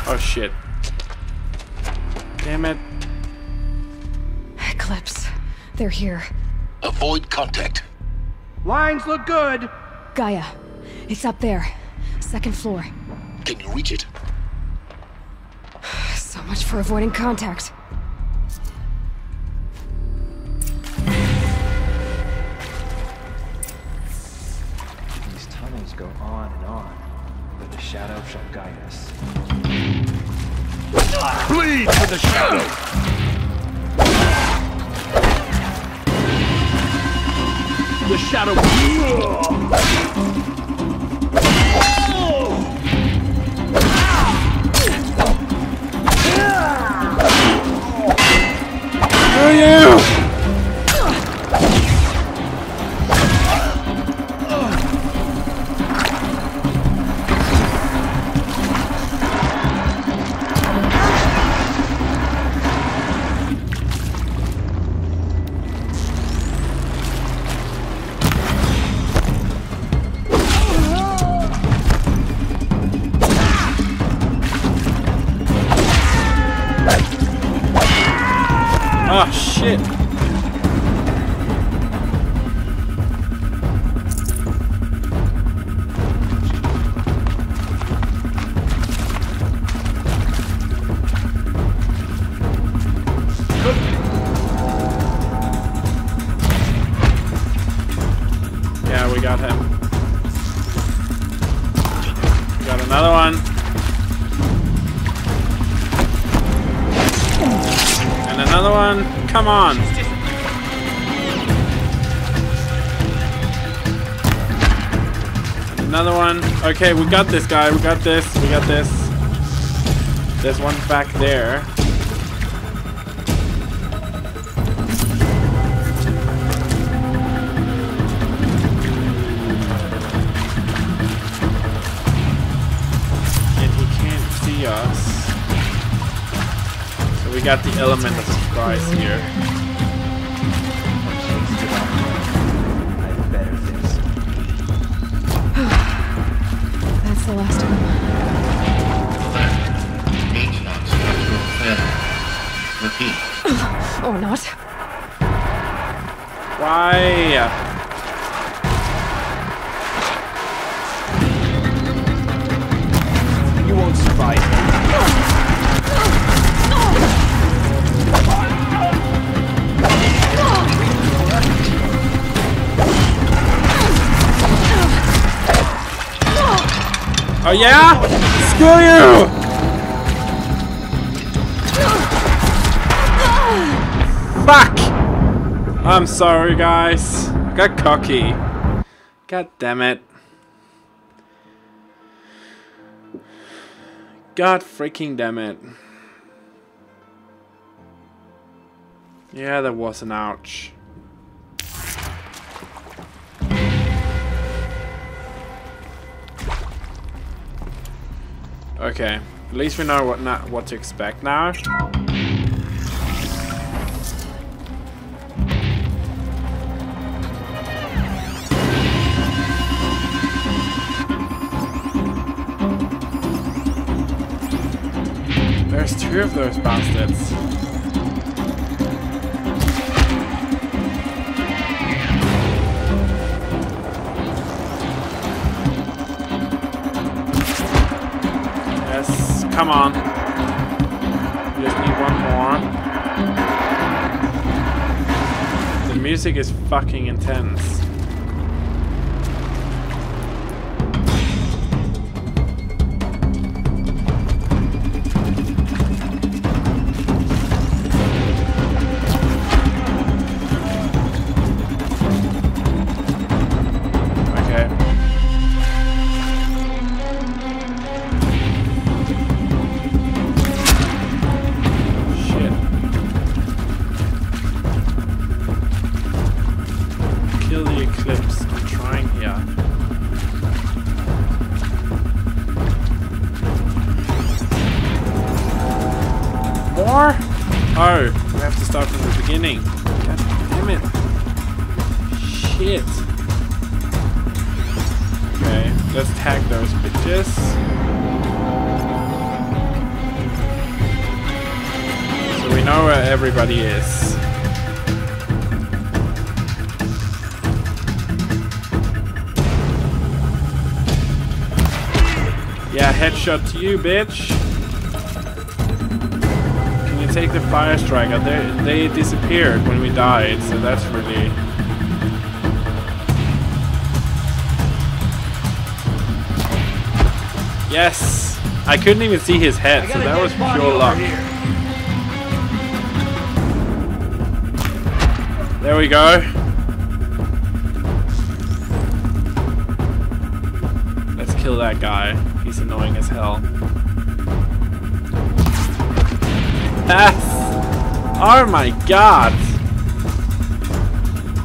Oh shit. Damn it. Eclipse. They're here. Avoid contact. Lines look good. Gaia. It's up there. Second floor. Can you reach it? So much for avoiding contact. These tunnels go on and on, but the shadow shall guide us. Bleed for the shadow! The shadow. Where are you? Oh shit. Yeah, we got him. We got another one. And another one. Come on. And another one. Okay, we got this guy. We got this. We got this. There's one back there. And he can't see us. So we got the element of surprise here. That's the last of them. Repeat. Or not. Why? You won't survive. Oh yeah? Screw you! Fuck! I'm sorry, guys. I got cocky. God damn it. God freaking damn it. Yeah, that was an ouch. Okay, at least we know what to expect now. There's two of those bastards. Yes, come on. We just need one more. The music is fucking intense. Oh, we have to start from the beginning. God damn it. Shit. Okay, let's tag those bitches. So we know where everybody is. Yeah, headshot to you, bitch. Take the fire striker. They disappeared when we died, so that's really... Yes! I couldn't even see his head, so that was pure luck. There we go. Let's kill that guy. He's annoying as hell. Yes! Oh my god!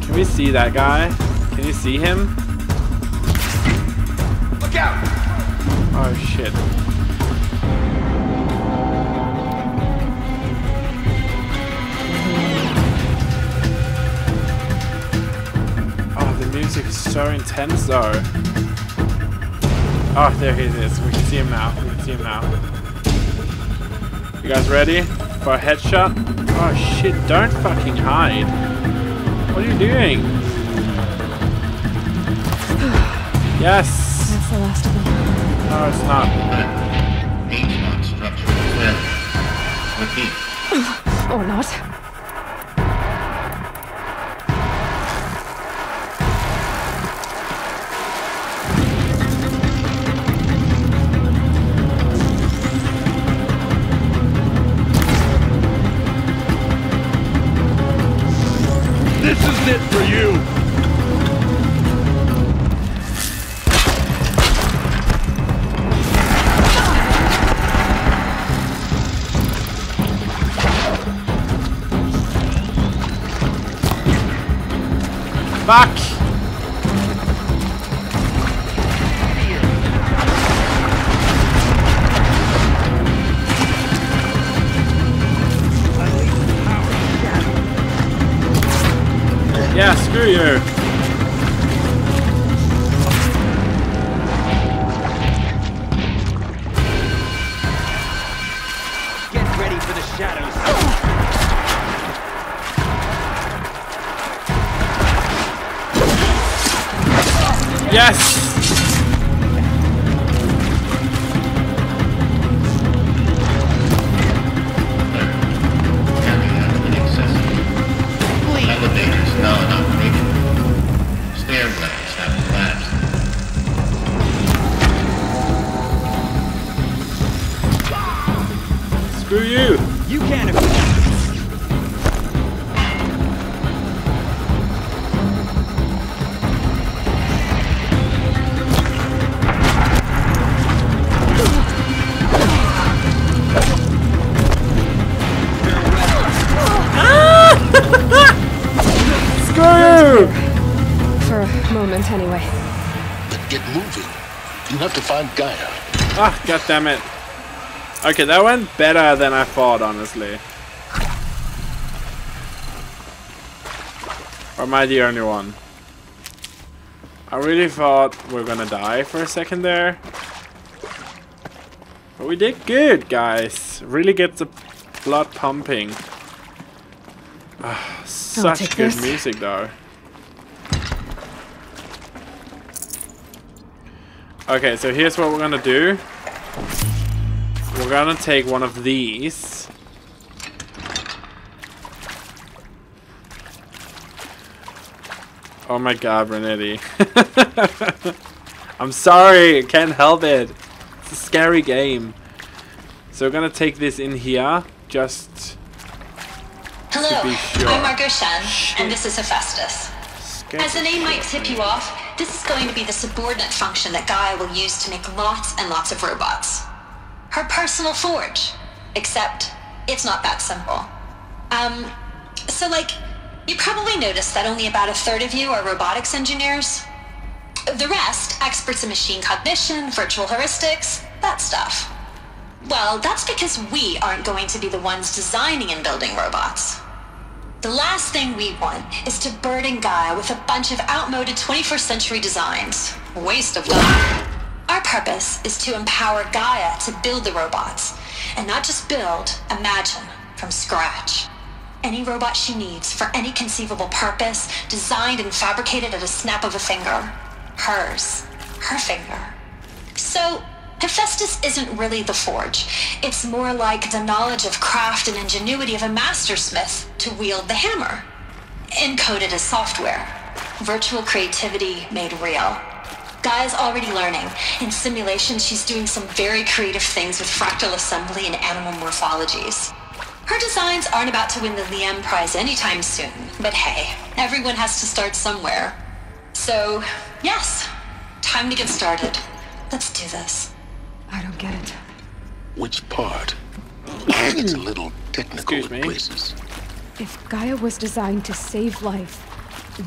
Can we see that guy? Can you see him? Look out! Oh shit. Oh, the music is so intense though. Oh, there he is. We can see him now. We can see him now. You guys ready? For a headshot? Oh shit, don't fucking hide. What are you doing? Yes! That's the last of them. No, it's not. H-lock structure failure. Repeat. Or not. This is it for you! Fuck! Yeah, screw you. Get ready for the shadows. Yes! Elevators non-operational. Stairwells have collapsed. Screw you! You can't. For a moment, anyway. But get moving. You have to find Gaia. Ah, god damn it. Okay, that went better than I thought, honestly. Or am I the only one? I really thought we were gonna die for a second there. But we did good, guys. Really get the blood pumping. Such good music, though. Okay, so here's what we're gonna do. We're gonna take one of these. Oh my god, Renetti. I'm sorry, can't help it. It's a scary game. So we're gonna take this in here, just Hello, to be sure. I'm Margot Shen, and this is Hephaestus. As the name might tip you off, this is going to be the subordinate function that Gaia will use to make lots and lots of robots. Her personal forge. Except, it's not that simple. So like, you probably noticed that only about a third of you are robotics engineers. The rest, experts in machine cognition, virtual heuristics, that stuff. Well, that's because we aren't going to be the ones designing and building robots. The last thing we want is to burden Gaia with a bunch of outmoded 21st century designs. Waste of time. Our purpose is to empower Gaia to build the robots. And not just build, imagine, from scratch. Any robot she needs for any conceivable purpose, designed and fabricated at a snap of a finger. Hers. Her finger. So, Hephaestus isn't really the forge. It's more like the knowledge of craft and ingenuity of a mastersmith to wield the hammer. Encoded as software. Virtual creativity made real. Gaia's already learning. In simulation, she's doing some very creative things with fractal assembly and animal morphologies. Her designs aren't about to win the Liam Prize anytime soon, but hey, everyone has to start somewhere. So, yes, time to get started. Let's do this. I don't get it. Which part? It's a little technical in places. If Gaia was designed to save life,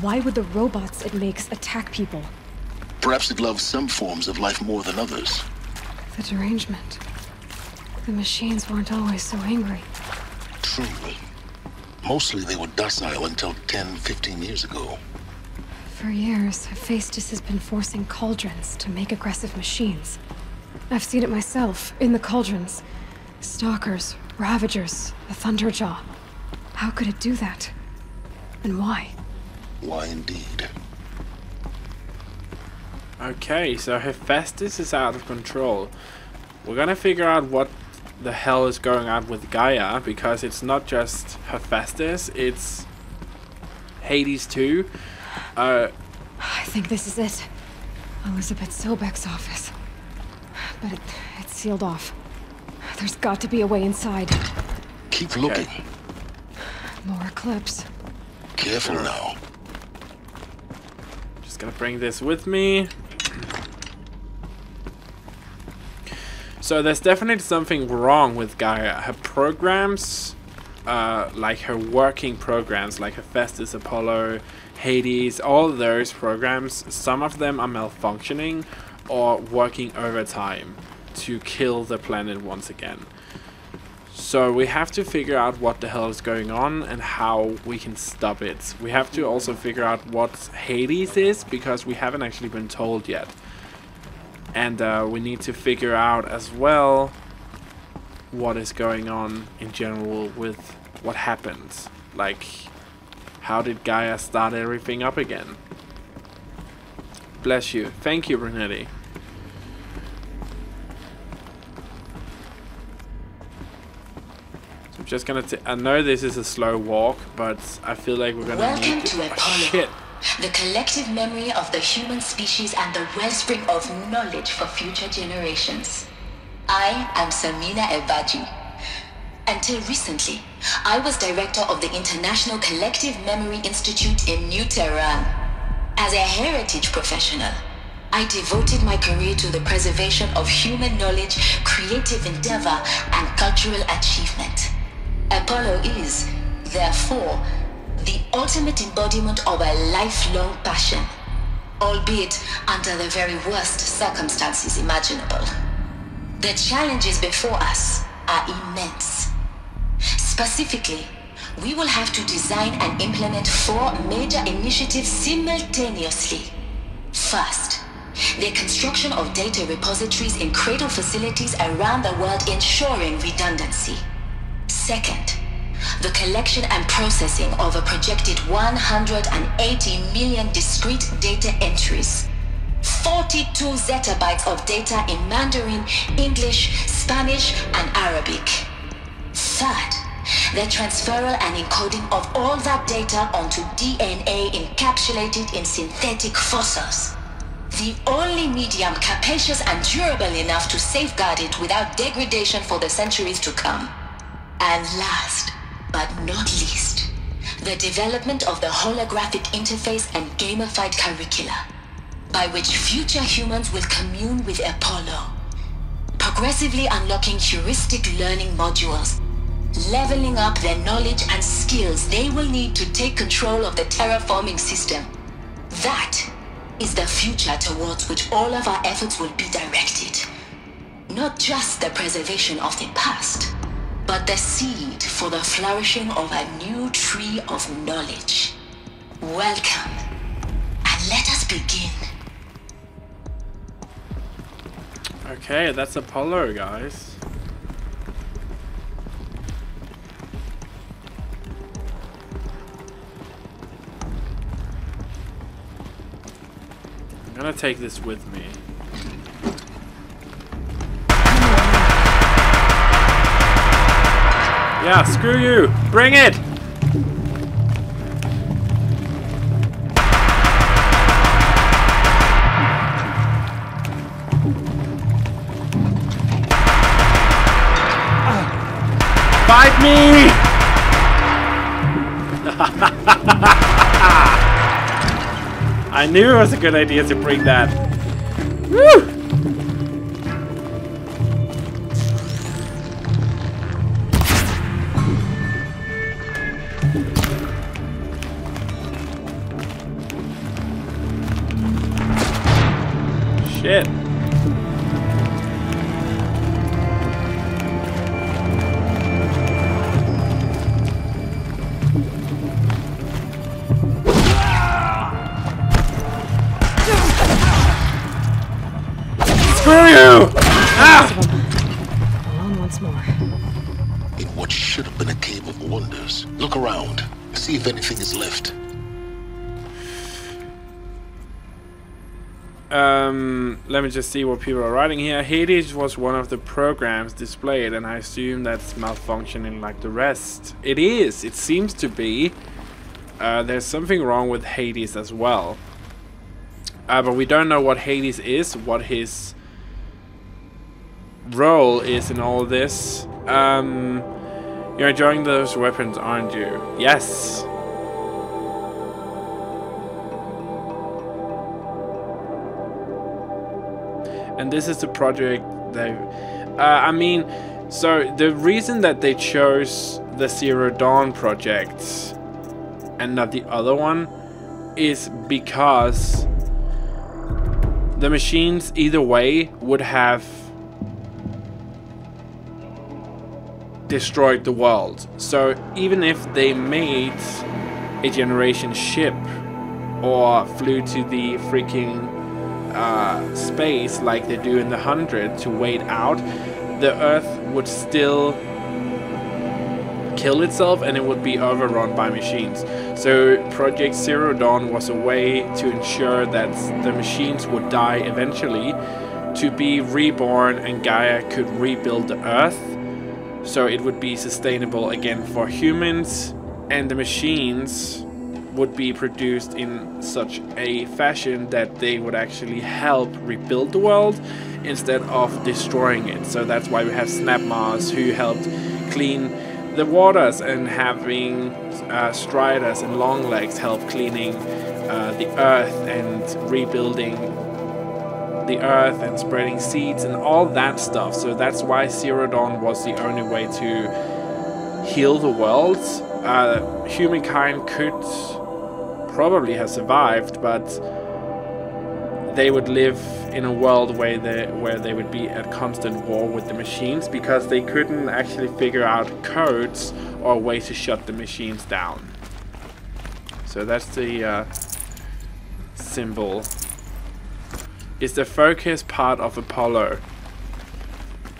why would the robots it makes attack people? Perhaps it loves some forms of life more than others. The derangement. The machines weren't always so angry. True. Mostly they were docile until 10, 15 years ago. For years, Hephaestus has been forcing cauldrons to make aggressive machines. I've seen it myself, in the cauldrons. Stalkers, Ravagers, the Thunderjaw. How could it do that? And why? Why indeed? Okay, so Hephaestus is out of control. We're gonna figure out what the hell is going on with Gaia, because it's not just Hephaestus, it's Hades too. I think this is it. Elizabeth Silbeck's office. But it's sealed off. There's got to be a way inside. Keep looking. More clips. Careful now. Just gonna bring this with me. So there's definitely something wrong with Gaia. Her programs like her working programs, like Hephaestus, Apollo, Hades, all those programs, some of them are malfunctioning or working overtime to kill the planet once again. So we have to figure out what the hell is going on and how we can stop it. We have to also figure out what Hades is, because we haven't actually been told yet. And we need to figure out as well what is going on in general with what happened. Like, how did Gaia start everything up again? Bless you. Thank you, Brunetti. So I'm just gonna I know this is a slow walk, but I feel like we're gonna need to... Apollo. Shit. The collective memory of the human species and the wellspring of knowledge for future generations. I am Samina Ebaji. Until recently, I was director of the International Collective Memory Institute in New Tehran. As a heritage professional, I devoted my career to the preservation of human knowledge, creative endeavor, and cultural achievement. Apollo is, therefore, the ultimate embodiment of a lifelong passion, albeit under the very worst circumstances imaginable. The challenges before us are immense. Specifically, we will have to design and implement 4 major initiatives simultaneously. First, the construction of data repositories in cradle facilities around the world, ensuring redundancy. Second, the collection and processing of a projected 180 million discrete data entries. 42 zettabytes of data in Mandarin, English, Spanish, and Arabic. Third, the transferal and encoding of all that data onto DNA encapsulated in synthetic fossils. The only medium capacious and durable enough to safeguard it without degradation for the centuries to come. And last, but not least, the development of the holographic interface and gamified curricula, by which future humans will commune with Apollo, progressively unlocking heuristic learning modules, leveling up their knowledge and skills they will need to take control of the terraforming system. That is the future towards which all of our efforts will be directed. Not just the preservation of the past, but the seed for the flourishing of a new tree of knowledge. Welcome, and let us begin. Okay, that's Apollo, guys. I'm gonna take this with me. Yeah, screw you! Bring it! Fight me! I knew it was a good idea to bring that. Woo! Shit. Screw you! Ah! Alone once more. In what should have been a cave of wonders. Look around. See if anything is left. Let me just see what people are writing here. Hades was one of the programs displayed, and I assume that's malfunctioning like the rest. It is. It seems to be. There's something wrong with Hades as well. But we don't know what Hades is, what his role is in all this. You're enjoying those weapons, aren't you? Yes. And this is the project they... I mean, so the reason that they chose the Zero Dawn project and not the other one is because the machines either way would have destroyed the world. So even if they made a generation ship or flew to the freaking space like they do in the 100 to wait out, the Earth would still kill itself and it would be overrun by machines. So Project Zero Dawn was a way to ensure that the machines would die eventually, to be reborn, and Gaia could rebuild the Earth so it would be sustainable again for humans, and the machines would be produced in such a fashion that they would actually help rebuild the world instead of destroying it. So that's why we have Snap Mars, who helped clean the waters, and having Striders and Longlegs help cleaning the Earth and rebuilding the Earth and spreading seeds and all that stuff. So that's why Zero Dawn was the only way to heal the world. Humankind could probably have survived, but they would live in a world where they would be at constant war with the machines, because they couldn't actually figure out codes or ways to shut the machines down. So that's the symbol. Is the focus part of Apollo?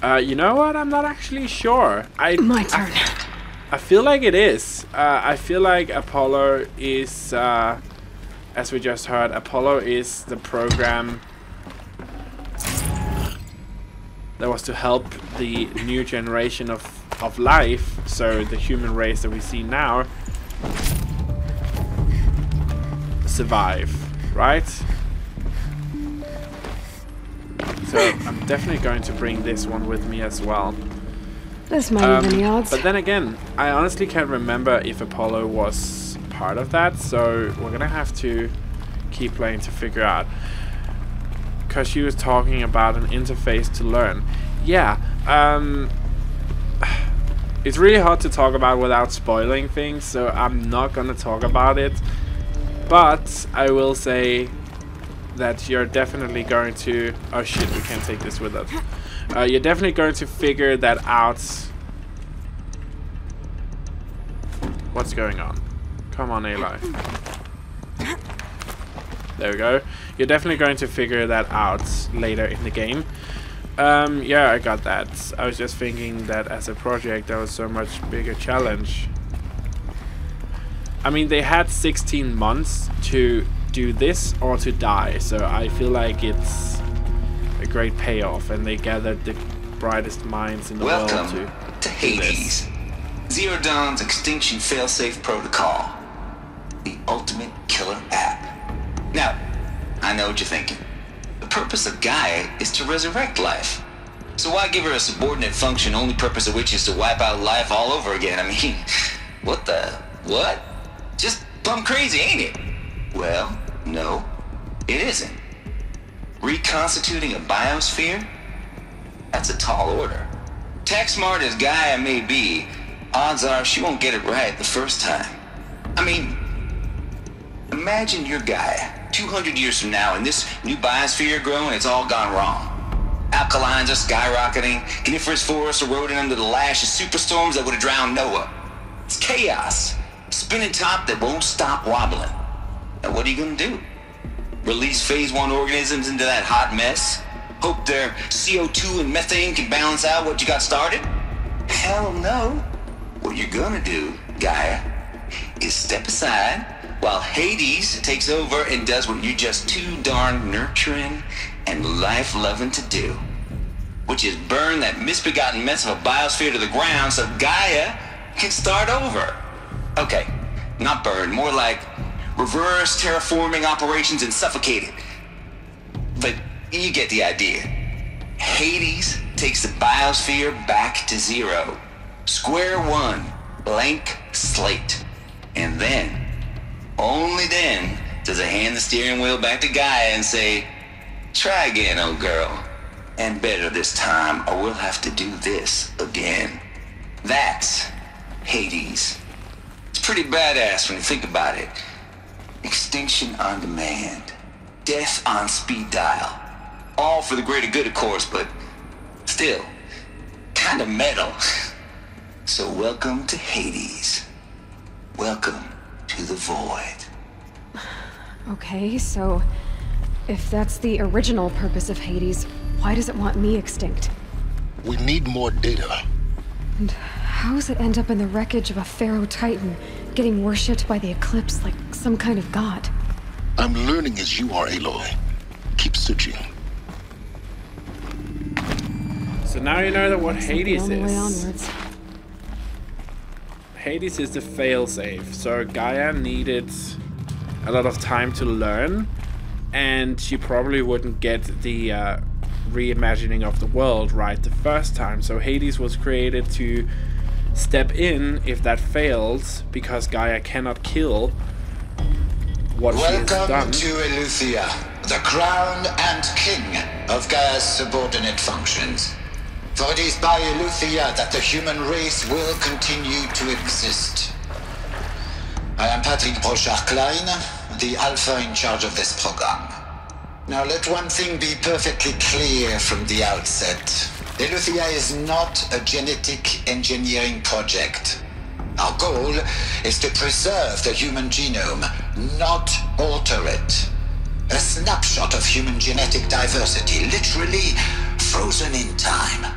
You know what? I'm not actually sure. My turn. I feel like it is. I feel like Apollo is, as we just heard, Apollo is the program that was to help the new generation of life, so the human race that we see now, survive, right? So I'm definitely going to bring this one with me as well. This might even the odds. But then again, I honestly can't remember if Apollo was part of that, so we're gonna have to keep playing to figure out. Because she was talking about an interface to learn. Yeah, it's really hard to talk about without spoiling things, so I'm not gonna talk about it. But I will say that you're definitely going to... Oh shit, we can't take this with us. You're definitely going to figure that out. What's going on? Come on, Aloy. There we go. You're definitely going to figure that out later in the game. Yeah, I got that. I was just thinking that as a project, that was so much bigger challenge. I mean, they had 16 months to do this or to die, so I feel like it's a great payoff, and they gathered the brightest minds in the world to Hades, Zero Dawn's extinction failsafe protocol, the ultimate killer app. Now, I know what you're thinking. The purpose of Gaia is to resurrect life. So why give her a subordinate function, only purpose of which is to wipe out life all over again? I mean, what? Just plumb crazy, ain't it? Well, no, it isn't. Reconstituting a biosphere? That's a tall order. Tech smart as Gaia may be, odds are she won't get it right the first time. I mean, imagine you're Gaia 200 years from now, and this new biosphere growing, it's all gone wrong. Alkalines are skyrocketing, coniferous forests eroding under the lash of superstorms that would have drowned Noah. It's chaos. Spinning top that won't stop wobbling. Now what are you gonna do? Release phase 1 organisms into that hot mess? Hope their CO2 and methane can balance out what you got started? Hell no. What you're gonna do, Gaia, is step aside while Hades takes over and does what you're just too darn nurturing and life-loving to do. Which is burn that misbegotten mess of a biosphere to the ground so Gaia can start over. Okay, not burn, more like reverse terraforming operations and suffocate it. But you get the idea. Hades takes the biosphere back to zero. Square one, blank slate. And then, only then, does it hand the steering wheel back to Gaia and say, try again, old girl. And better this time, or we'll have to do this again. That's Hades. It's pretty badass when you think about it. Extinction on demand. Death on speed dial. All for the greater good, of course, but still, kind of metal. So welcome to Hades. Welcome to the void. Okay, so if that's the original purpose of Hades, why does it want me extinct? We need more data. And how does it end up in the wreckage of a Pharaoh Titan, getting worshipped by the Eclipse like some kind of god? I'm learning as you are, Aloy. Keep searching. So now you know that what Hades The only way is. onwards. Hades is the failsafe. So Gaia needed a lot of time to learn, and she probably wouldn't get the reimagining of the world right the first time. So Hades was created to step in if that fails, because Gaia cannot kill what she has done. Welcome to Eleuthia, the crown and king of Gaia's subordinate functions. For it is by Eleuthia that the human race will continue to exist. I am Patrick Brochard-Klein, the Alpha in charge of this program. Now let one thing be perfectly clear from the outset. Eleuthia is not a genetic engineering project. Our goal is to preserve the human genome, not alter it. A snapshot of human genetic diversity, literally frozen in time.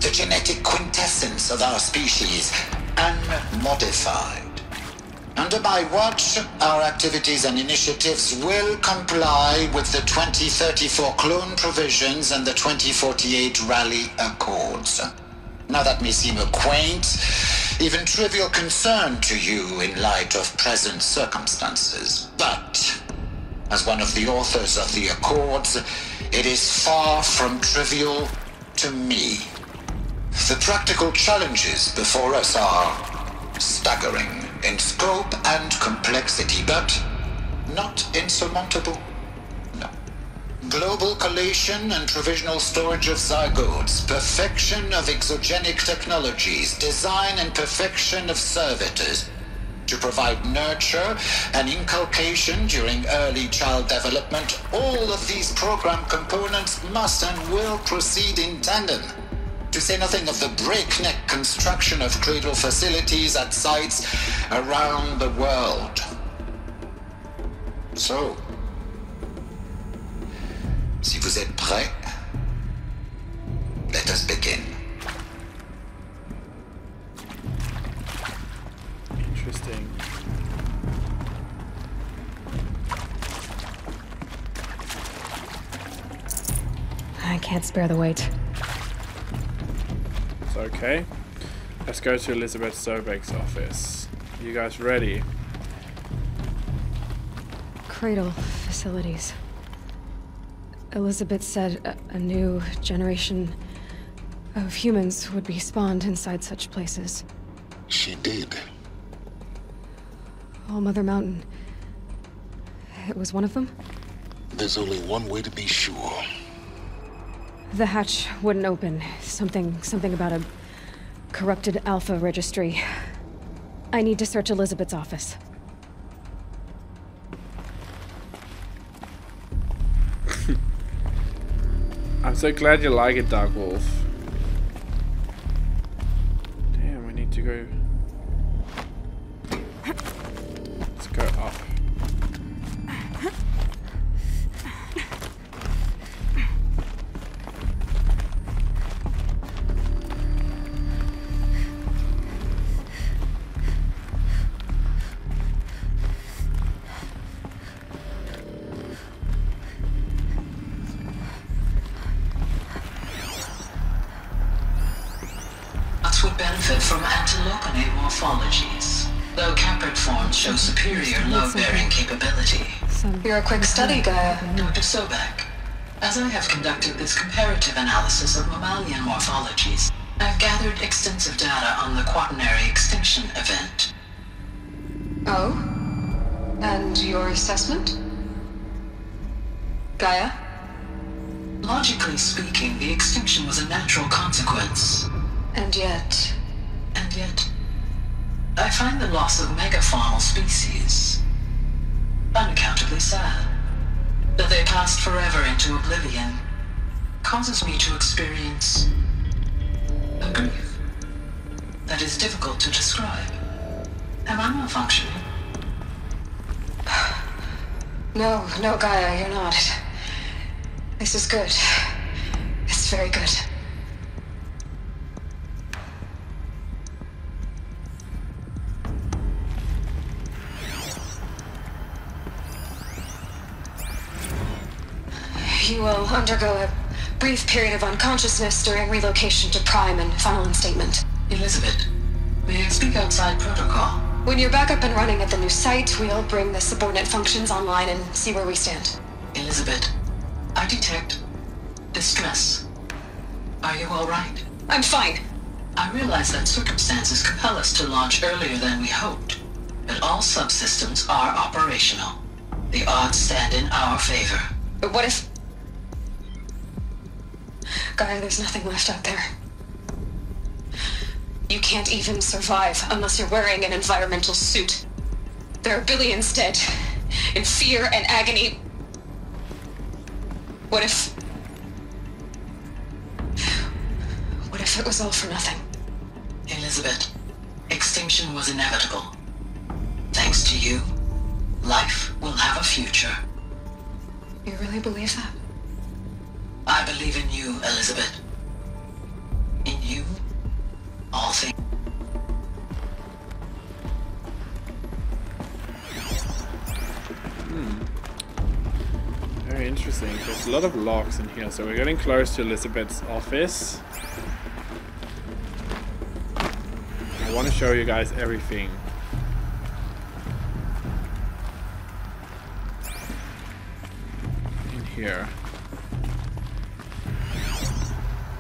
The genetic quintessence of our species, unmodified. Under my watch, our activities and initiatives will comply with the 2034 clone provisions and the 2048 Rally Accords. Now that may seem a quaint, even trivial concern to you in light of present circumstances, but as one of the authors of the Accords, it is far from trivial to me. The practical challenges before us are staggering in scope and complexity, but not insurmountable. No. Global collation and provisional storage of zygotes, perfection of exogenic technologies, design and perfection of servitors, to provide nurture and inculcation during early child development. All of these program components must and will proceed in tandem. To say nothing of the breakneck construction of cradle facilities at sites around the world. So, si vous êtes prêts, let us begin. Interesting. I can't spare the weight. It's okay. Let's go to Elizabeth Sobeck's office. You guys ready? Cradle facilities. Elizabeth said a new generation of humans would be spawned inside such places. She did. All Mother Mountain. It was one of them? There's only one way to be sure. The hatch wouldn't open. Something about a corrupted Alpha registry. I need to search Elizabeth's office. I'm so glad you like it, Dark Wolf. Damn, we need to go. Let's go up. Would benefit from antiloconate morphologies, though caprid forms show superior load-bearing capability. You're a quick study, Gaia. Dr. Sobek. As I have conducted this comparative analysis of mammalian morphologies, I've gathered extensive data on the quaternary extinction event. Oh? And your assessment? Gaia? Logically speaking, the extinction was a natural consequence. And yet, I find the loss of megafaunal species unaccountably sad. That they passed forever into oblivion causes me to experience a grief that is difficult to describe. Am I malfunctioning? No, Gaia, you're not. This is good. It's very good. You will undergo a brief period of unconsciousness during relocation to Prime and final instatement. Elizabeth, may I speak outside protocol? When you're back up and running at the new site, we'll bring the subordinate functions online and see where we stand. Elizabeth, I detect distress. Are you all right? I'm fine. I realize that circumstances compel us to launch earlier than we hoped, but all subsystems are operational. The odds stand in our favor. But what if... Gaia, there's nothing left out there. You can't even survive unless you're wearing an environmental suit. There are billions dead, in fear and agony. What if it was all for nothing? Elizabeth, extinction was inevitable. Thanks to you, life will have a future. You really believe that? I believe in you, Elizabeth. In you, all things. Very interesting. There's a lot of logs in here, so we're getting close to Elizabeth's office. I want to show you guys everything. In here.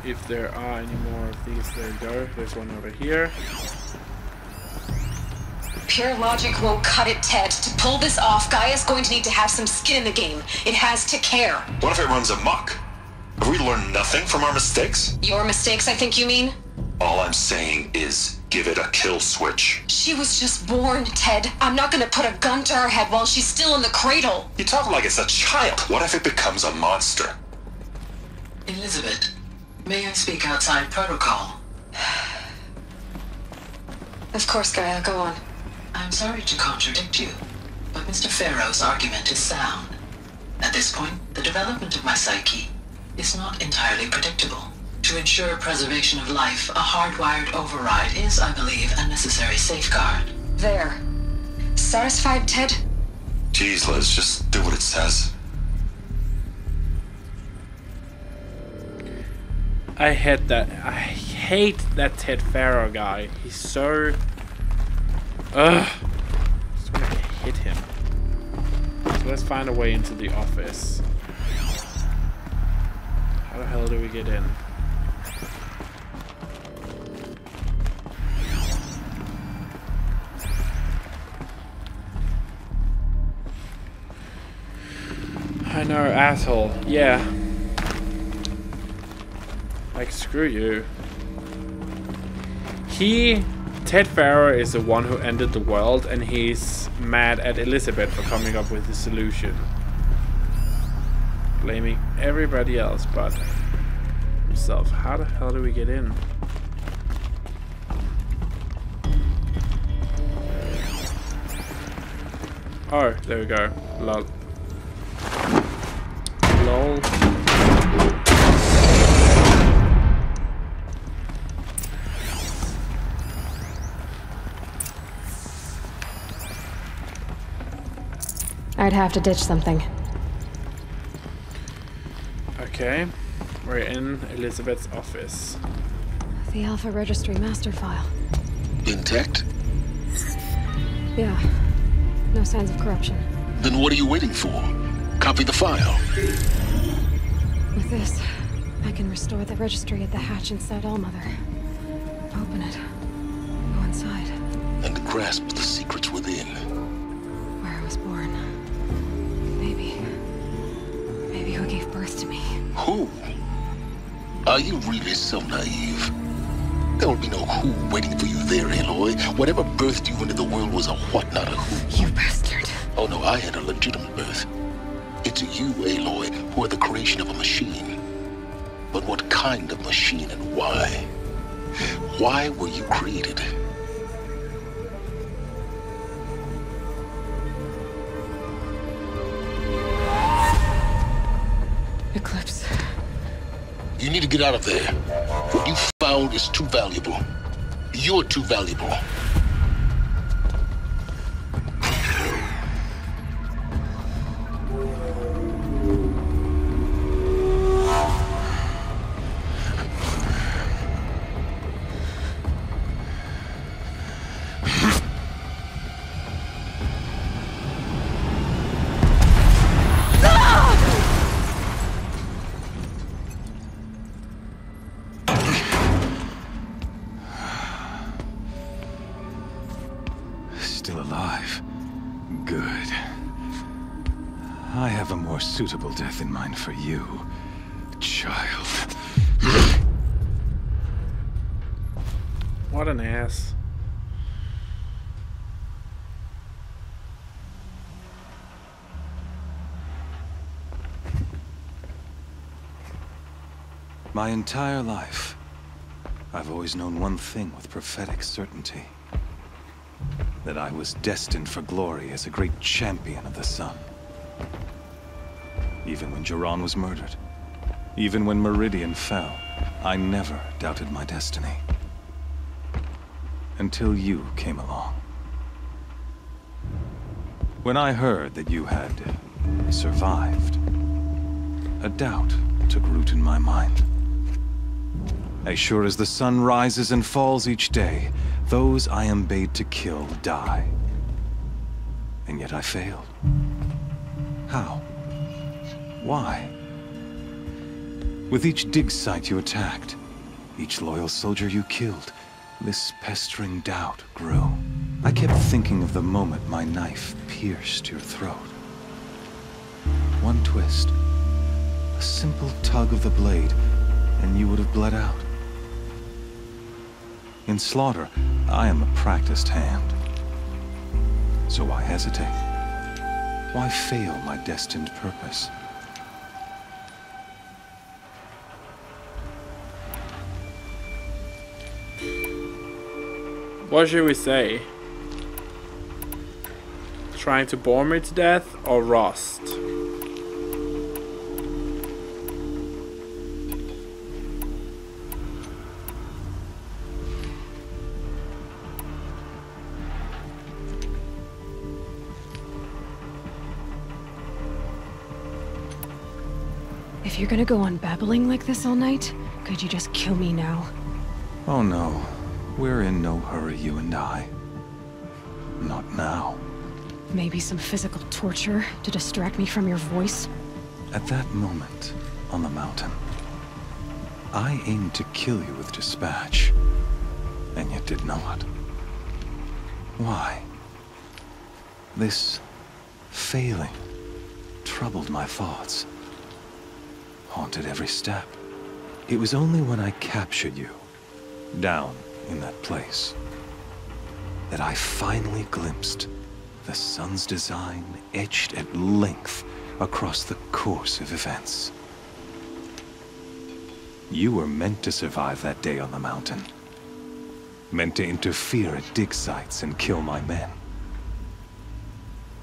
If there are any more of these, there you go. There's one over here. Pure logic won't cut it, Ted. To pull this off, Gaia's going to need to have some skin in the game. It has to care. What if it runs amok? Have we learned nothing from our mistakes? Your mistakes, I think you mean? All I'm saying is give it a kill switch. She was just born, Ted. I'm not gonna put a gun to her head while she's still in the cradle. You talk like it's a child. What if it becomes a monster? Elizabeth, may I speak outside protocol? Of course, Gaia, go on. I'm sorry to contradict you, but Mr. Farrow's argument is sound. At this point, the development of my psyche is not entirely predictable. To ensure preservation of life, a hardwired override is, I believe, a necessary safeguard. There. Satisfied, Ted? Jeez, Liz, just do what it says. I hate that Ted Farrow guy. He's so... Ugh. Just want to hit him. So let's find a way into the office. How the hell do we get in? I know, asshole. Yeah. Like, screw you. Ted Farrow is the one who ended the world, and he's mad at Elizabeth for coming up with the solution. Blaming everybody else but himself. How the hell do we get in? Oh, there we go. Lol. Lol. I'd have to ditch something. Okay, we're in Elizabeth's office. The Alpha Registry master file. Intact? Yeah. No signs of corruption. Then what are you waiting for? Copy the file. With this, I can restore the registry at the hatch inside Allmother. Open it. Go inside. And grasp the secrets within. Where I was born. Maybe who gave birth to me. Who? Are you really so naive? There'll be no who waiting for you there, Aloy. Whatever birthed you into the world was a what, not a who. You bastard. Oh no, I had a legitimate birth. It's you, Aloy, who are the creation of a machine. But what kind of machine and why? Why were you created? Eclipse. You need to get out of there. What you found is too valuable. You're too valuable. Still alive. Good. I have a more suitable death in mind for you, child. What an ass. My entire life, I've always known one thing with prophetic certainty. That I was destined for glory as a great champion of the sun. Even when Jiran was murdered, even when Meridian fell, I never doubted my destiny. Until you came along. When I heard that you had survived, a doubt took root in my mind. As sure as the sun rises and falls each day, those I am bade to kill die. And yet I failed. How? Why? With each dig site you attacked, each loyal soldier you killed, this pestering doubt grew. I kept thinking of the moment my knife pierced your throat. One twist, a simple tug of the blade, and you would have bled out. In slaughter, I am a practiced hand. So why hesitate? Why fail my destined purpose? What should we say? Trying to bore me to death or rust? If you're gonna go on babbling like this all night, could you just kill me now? Oh no. We're in no hurry, you and I. Not now. Maybe some physical torture to distract me from your voice? At that moment, on the mountain, I aimed to kill you with dispatch, and yet did not. Why? This failing troubled my thoughts, haunted every step. It was only when I captured you, down in that place, that I finally glimpsed the sun's design etched at length across the course of events. You were meant to survive that day on the mountain. Meant to interfere at dig sites and kill my men.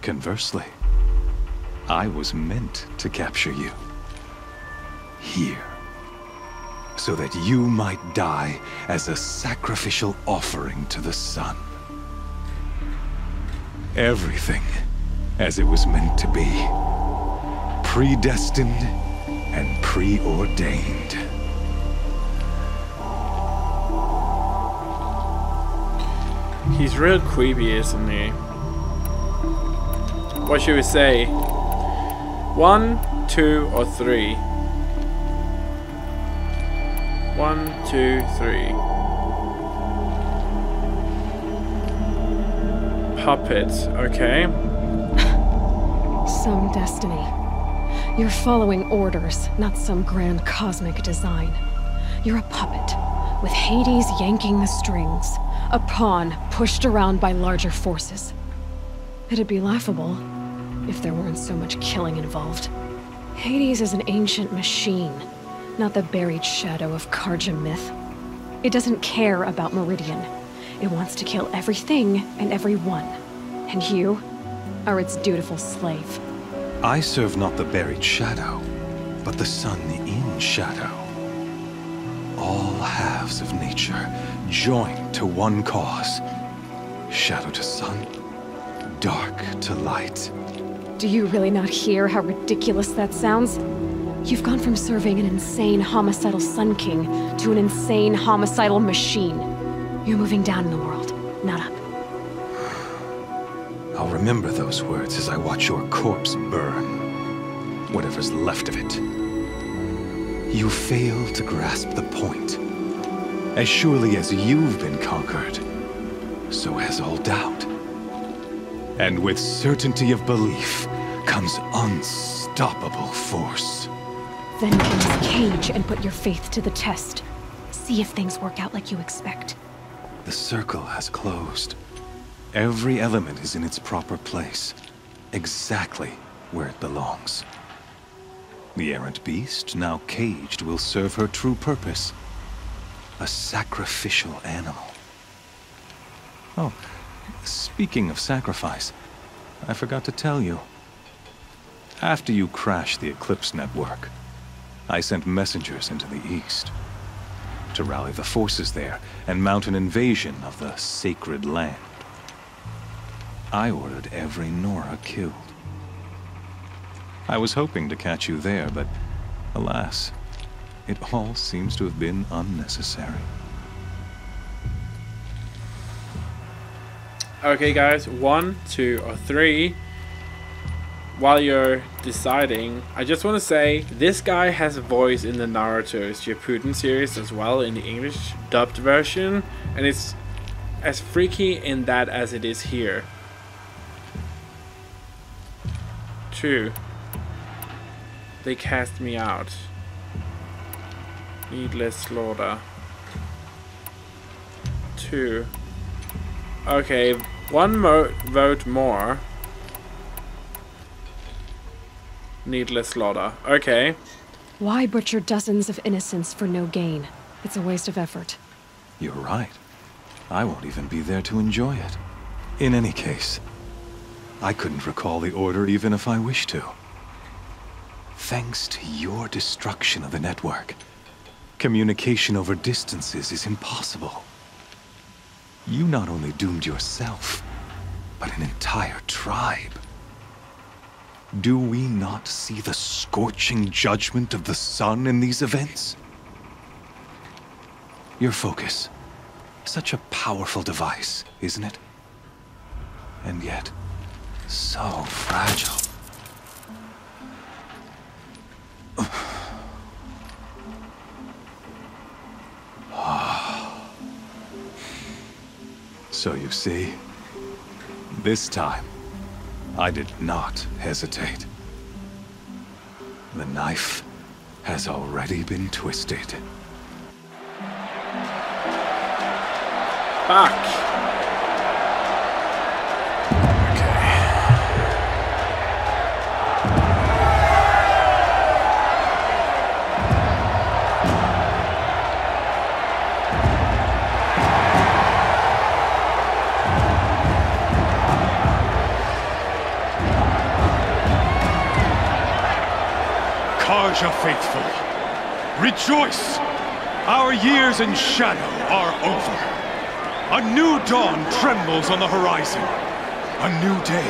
Conversely, I was meant to capture you. Here. So that you might die as a sacrificial offering to the sun. Everything as it was meant to be. Predestined and preordained. He's real creepy, isn't he? What should we say? 1, 2, or 3? 1, 2, 3. Puppet, okay. Some destiny. You're following orders, not some grand cosmic design. You're a puppet, with Hades yanking the strings, a pawn pushed around by larger forces. It'd be laughable if there weren't so much killing involved. Hades is an ancient machine, not the buried shadow of Karja myth. It doesn't care about Meridian. It wants to kill everything and everyone. And you are its dutiful slave. I serve not the buried shadow, but the sun in shadow. All halves of nature joined to one cause. Shadow to sun, dark to light. Do you really not hear how ridiculous that sounds? You've gone from serving an insane homicidal Sun King to an insane homicidal machine. You're moving down in the world, not up. I'll remember those words as I watch your corpse burn. Whatever's left of it. You fail to grasp the point. As surely as you've been conquered, so has all doubt. And with certainty of belief comes unstoppable force. Then get in this cage and put your faith to the test. See if things work out like you expect. The circle has closed. Every element is in its proper place, exactly where it belongs. The errant beast, now caged, will serve her true purpose. A sacrificial animal. Oh, speaking of sacrifice, I forgot to tell you. After you crashed the Eclipse network, I sent messengers into the east to rally the forces there and mount an invasion of the sacred land. I ordered every Nora killed. I was hoping to catch you there, but alas, it all seems to have been unnecessary. Okay guys, 1, 2, or 3. While you're deciding, I just want to say this guy has a voice in the Naruto's Shippuden series as well, in the English dubbed version, and it's as freaky in that as it is here. 2. They cast me out. Needless slaughter. 2. Okay, 1 vote more. Needless slaughter. Okay. Why butcher dozens of innocents for no gain? It's a waste of effort. You're right. I won't even be there to enjoy it. In any case, I couldn't recall the order even if I wished to. Thanks to your destruction of the network, communication over distances is impossible. You not only doomed yourself, but an entire tribe. Do we not see the scorching judgment of the sun in these events? Your focus. Such a powerful device, isn't it? And yet, so fragile. So you see, this time, I did not hesitate. The knife has already been twisted. Back. Karja faithful, rejoice! Our years in shadow are over. A new dawn trembles on the horizon. A new day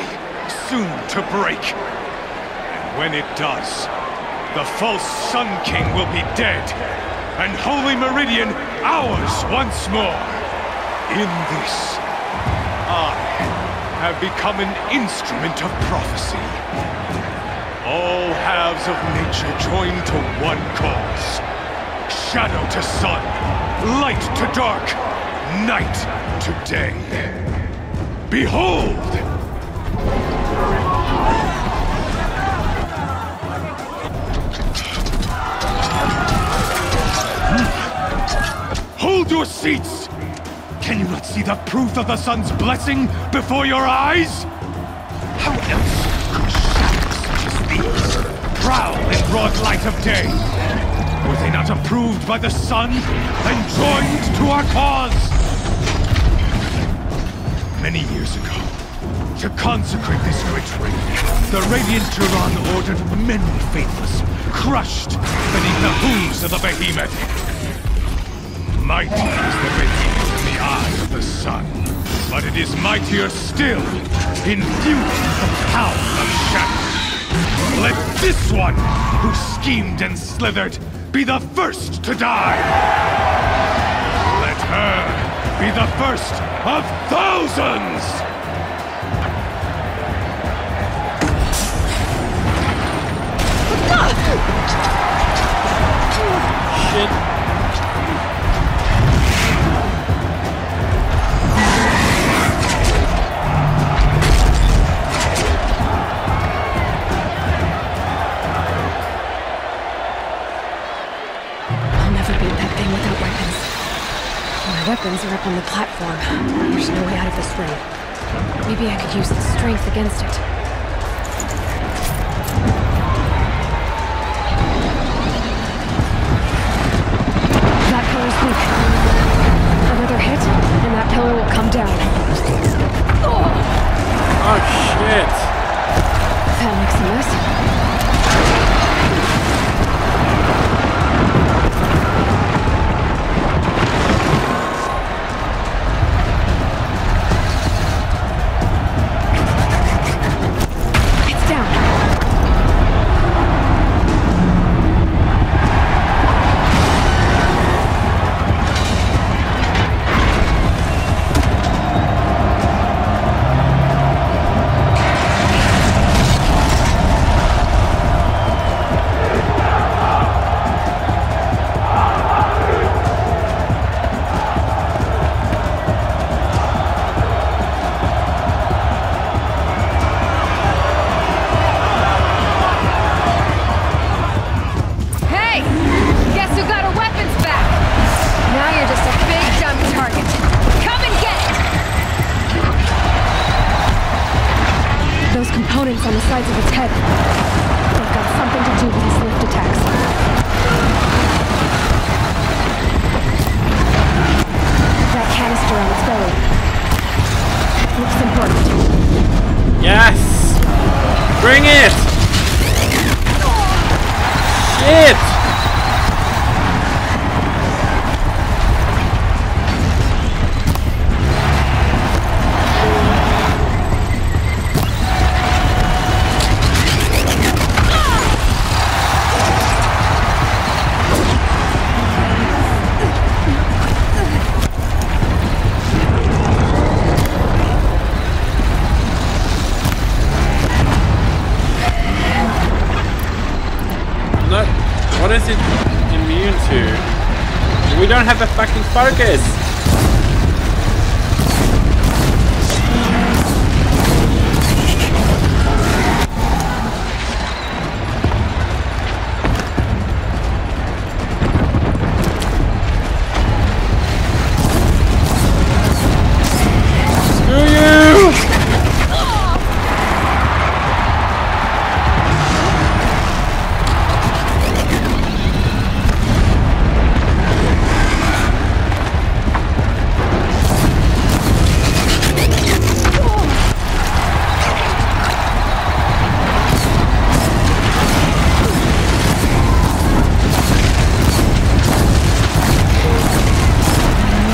soon to break. And when it does, the false Sun King will be dead, and Holy Meridian ours once more. In this, I have become an instrument of prophecy. All halves of nature join to one cause. Shadow to sun, light to dark, night to day. Behold! Hold seats! Can you not see the proof of the sun's blessing before your eyes? How else could shadows such as these prowl in broad light of day? Were they not approved by the sun and joined to our cause? Many years ago, to consecrate this great ring, the Radiant Turan ordered many faithless, crushed beneath the hooves of the behemoth. Mighty is the behemoth in the eye of the sun, but it is mightier still, imbued with the power of shadow. Let this one, who schemed and slithered, be the first to die! Let her be the first of thousands! Shit. I'll never beat that thing without weapons. My weapons are up on the platform. There's no way out of this ring. Maybe I could use the strength against it. That pillar's weak. Another hit, and that pillar will come down. Oh shit! That makes a mess. Components on the sides of its head. They've got something to do with his lift attacks. That canister on its belly. Looks important. Yes! Bring it! Shit! What is it immune to? We don't have a fucking focus! Screw you!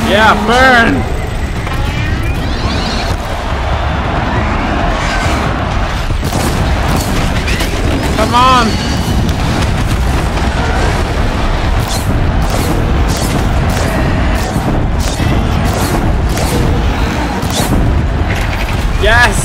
Yeah, burn! Come on! Yes!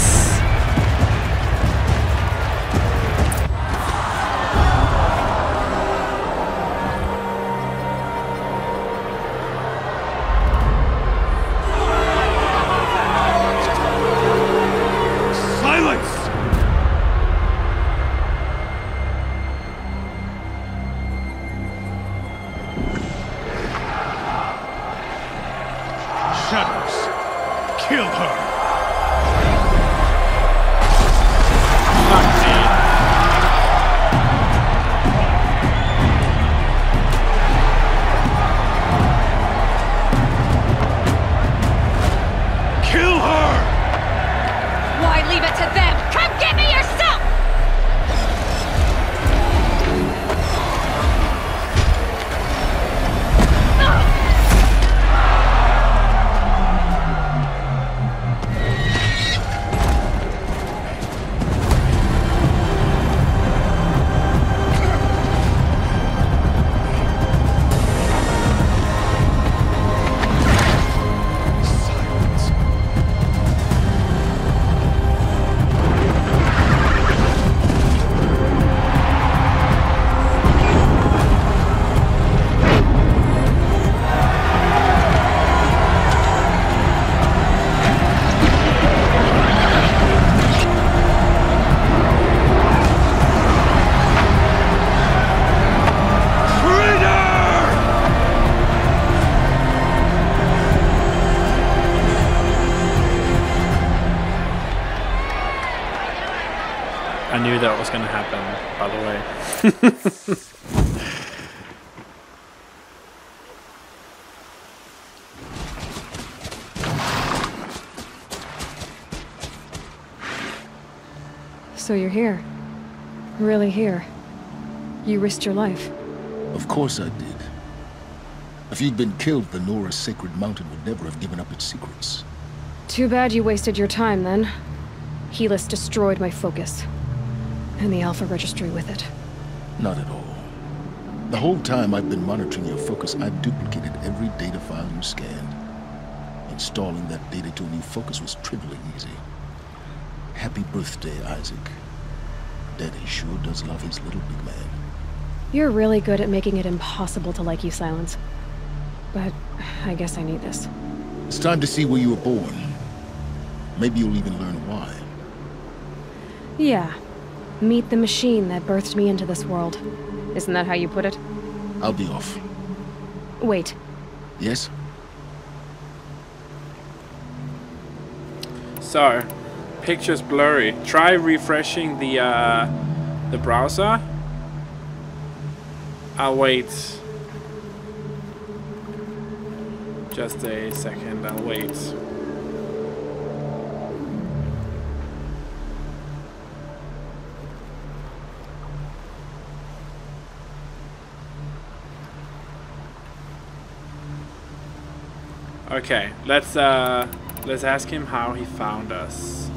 I knew that was gonna happen, by the way. So you're here. Really here. You risked your life. Of course I did. If you'd been killed, the Nora's sacred mountain would never have given up its secrets. Too bad you wasted your time, then. Helis destroyed my focus. And the Alpha Registry with it. Not at all. The whole time I've been monitoring your focus, I've duplicated every data file you scanned. Installing that data to a new focus was trivially easy. Happy birthday, Isaac. Daddy sure does love his little big man. You're really good at making it impossible to like you, Silence. But I guess I need this. It's time to see where you were born. Maybe you'll even learn why. Yeah. Meet the machine that birthed me into this world. Isn't that how you put it? I'll be off. Wait. Yes? So, picture's blurry. Try refreshing the browser. I'll wait. Just a second, I'll wait. Okay, let's ask him how he found us.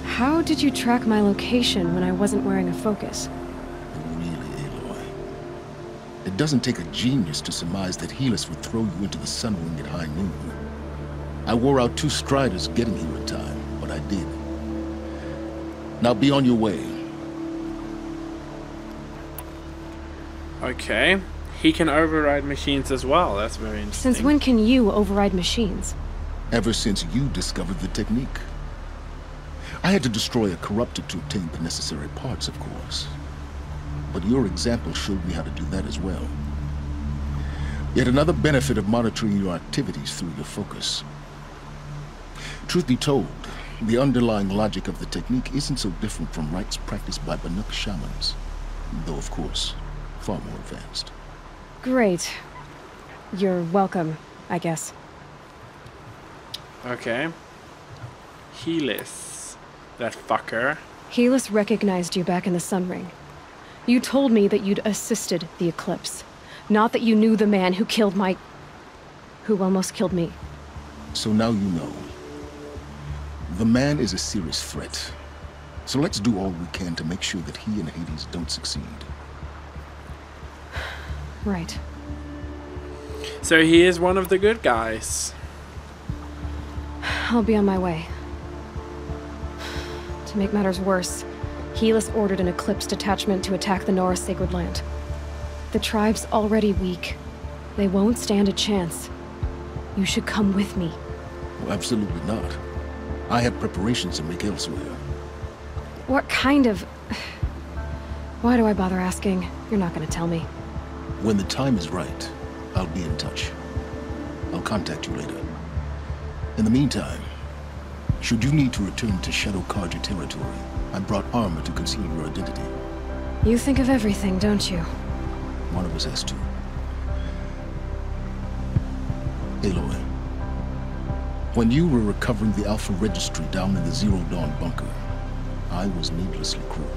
How did you track my location when I wasn't wearing a focus? It doesn't take a genius to surmise that Helis would throw you into the sun ring at high noon. I wore out 2 striders getting here in time, but I did. Now be on your way. Okay. He can override machines as well. That's very interesting. Since when can you override machines? Ever since you discovered the technique. I had to destroy a corruptor to obtain the necessary parts, of course. But your example showed me how to do that as well. Yet another benefit of monitoring your activities through your focus. Truth be told, the underlying logic of the technique isn't so different from rites practiced by Banuk shamans, though of course, far more advanced. Great. You're welcome, I guess. Okay. Helis. That fucker. Helis recognized you back in the Sun Ring. You told me that you'd assisted the Eclipse. Not that you knew the man who killed who almost killed me. So now you know. The man is a serious threat. So let's do all we can to make sure that he and Hades don't succeed. Right. So he is one of the good guys. I'll be on my way. To make matters worse, Helis ordered an Eclipse detachment to attack the Nora Sacred Land. The tribe's already weak. They won't stand a chance. You should come with me. Well, absolutely not. I have preparations to make elsewhere. What kind of... Why do I bother asking? You're not gonna tell me. When the time is right, I'll be in touch. I'll contact you later. In the meantime, should you need to return to Shadow Karja territory, I brought armor to conceal your identity. You think of everything, don't you? One of us has to. Aloy, when you were recovering the Alpha Registry down in the Zero Dawn bunker, I was needlessly cruel.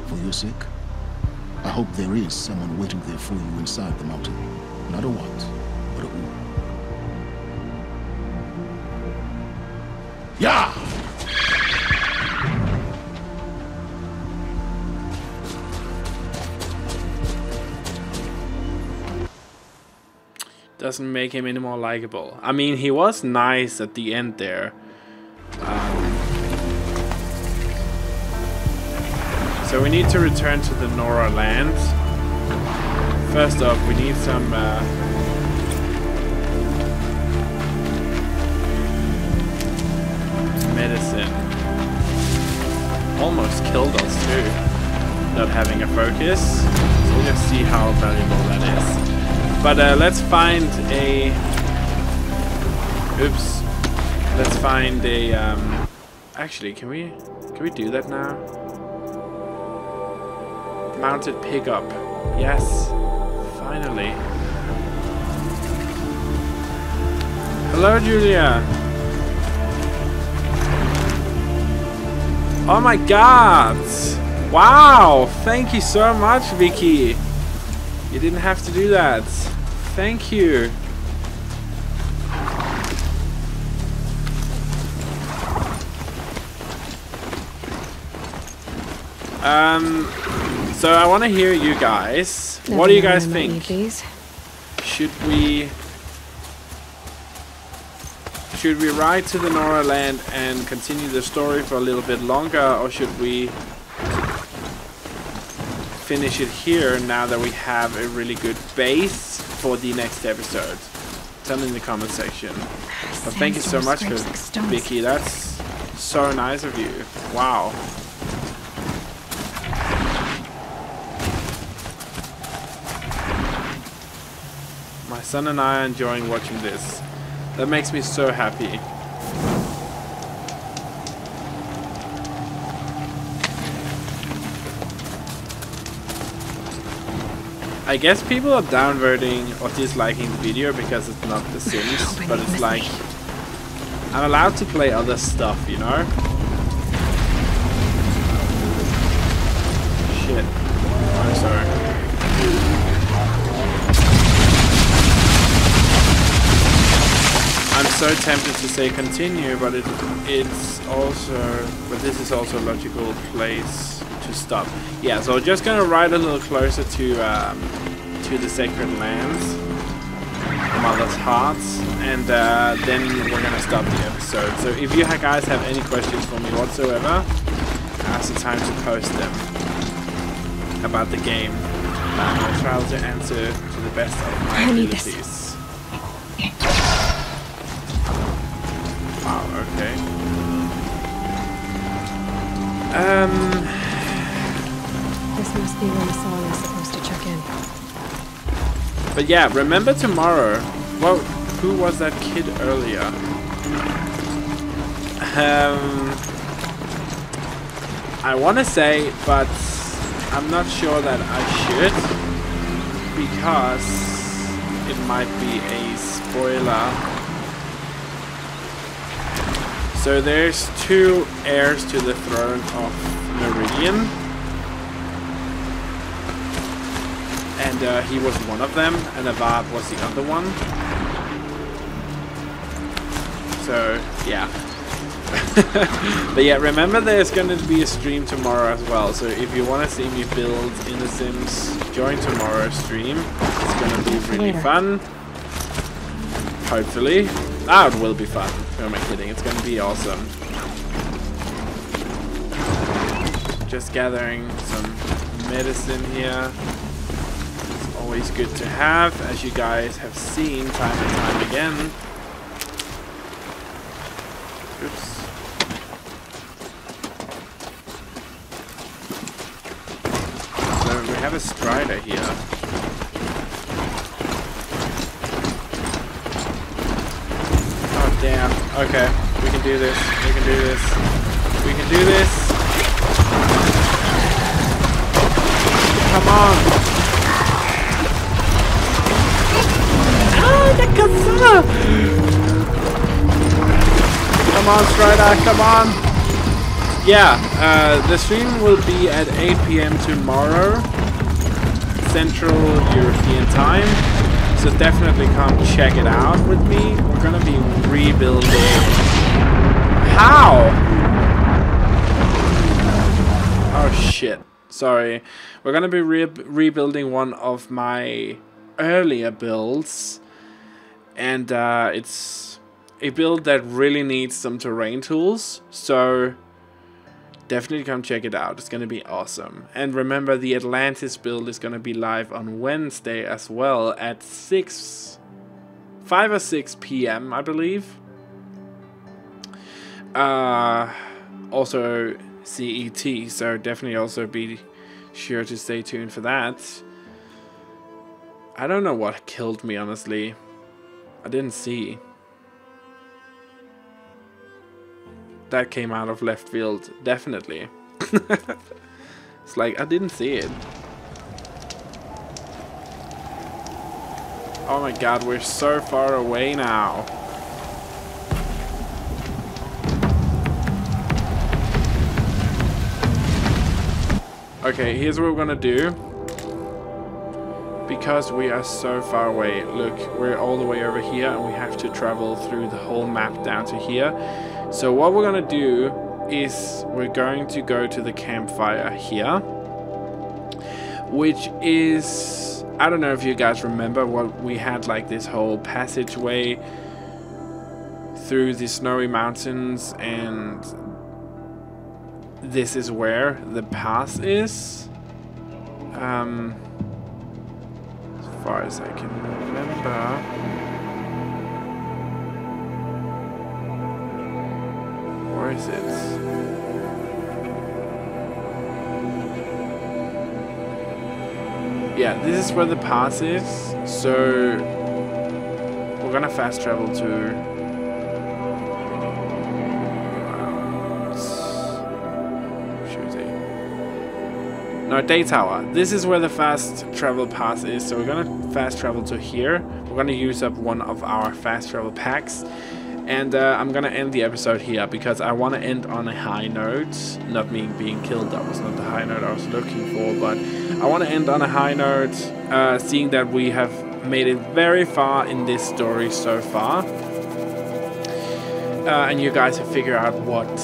For your sake, I hope there is someone waiting there for you inside the mountain. Not a what, but a who. Yeah! Doesn't make him any more likable. I mean, he was nice at the end there. So we need to return to the Nora land. First off, we need some medicine. Almost killed us too, not having a focus. So we'll just see how valuable that is. But let's find a... Oops. Let's find a... Actually, can we do that now? mounted pickup. Yes, finally. Hello, Julia. Oh my god! Wow! Thank you so much, Vicky. You didn't have to do that. Thank you. So I want to hear you guys. What do you guys think? Should we ride to the Nora land and continue the story for a little bit longer, or should we finish it here now that we have a really good base for the next episode? Tell me in the comment section. But thank you so much, Vicky. That's so nice of you. Wow. My son and I are enjoying watching this. That makes me so happy. I guess people are downvoting or disliking the video because it's not The Sims, but it's like I'm allowed to play other stuff, you know? Shit. I'm sorry. I'm so tempted to say continue, but it's also, but this is also a logical place to stop. Yeah, so just gonna ride a little closer to the sacred lands, Mother's Hearts, and then we're gonna stop the episode. So if you guys have any questions for me whatsoever, now's the time to post them about the game. I'll try to answer to the best of my abilities. Wow, okay. This must be where Masala is supposed to check in. But yeah, remember tomorrow. Well, who was that kid earlier? I want to say, but I'm not sure that I should, because it might be a spoiler. So there's 2 heirs to the throne of Meridian, and he was one of them, and Auvbri was the other one. So yeah. But yeah, remember there's going to be a stream tomorrow as well, so if you want to see me build in The Sims, join tomorrow's stream. It's going to be really fun. Hopefully. Ah, it will be fun. Who am I kidding? It's going to be awesome. Just gathering some medicine here. It's always good to have, as you guys have seen time and time again. Oops. So we have a strider here. Oh damn. Okay, we can do this. We can do this. We can do this. Come on. Oh, the kazaa! Come on, Strider, come on! Yeah, the stream will be at 8 PM tomorrow, Central European time. So definitely come check it out with me. We're gonna be rebuilding. How? Oh shit. Sorry. We're gonna be rebuilding one of my earlier builds. And it's a build that really needs some terrain tools, so definitely come check it out. It's gonna be awesome. And remember, the Atlantis build is gonna be live on Wednesday as well at 5 or 6 PM, I believe. Also CET, so definitely also be sure to stay tuned for that. I don't know what killed me, honestly. I didn't see. That came out of left field, definitely. It's like, I didn't see it. Oh my god, we're so far away now. Okay, here's what we're gonna do. Because we are so far away. Look, we're all the way over here and we have to travel through the whole map down to here. So what we're gonna do is we're going to go to the campfire here. Which is... I don't know if you guys remember what we had, like this whole passageway through the snowy mountains, and this is where the pass is. As far as I can remember. Where is it? Yeah, this is where the pass is. So we're gonna fast travel to Day Tower. This is where the fast travel pass is, so we're gonna fast travel to here. We're gonna use up one of our fast travel packs, and I'm gonna end the episode here because I want to end on a high note. Not me being killed, that was not the high note I was looking for, but I want to end on a high note, seeing that we have made it very far in this story so far. And you guys have figured out what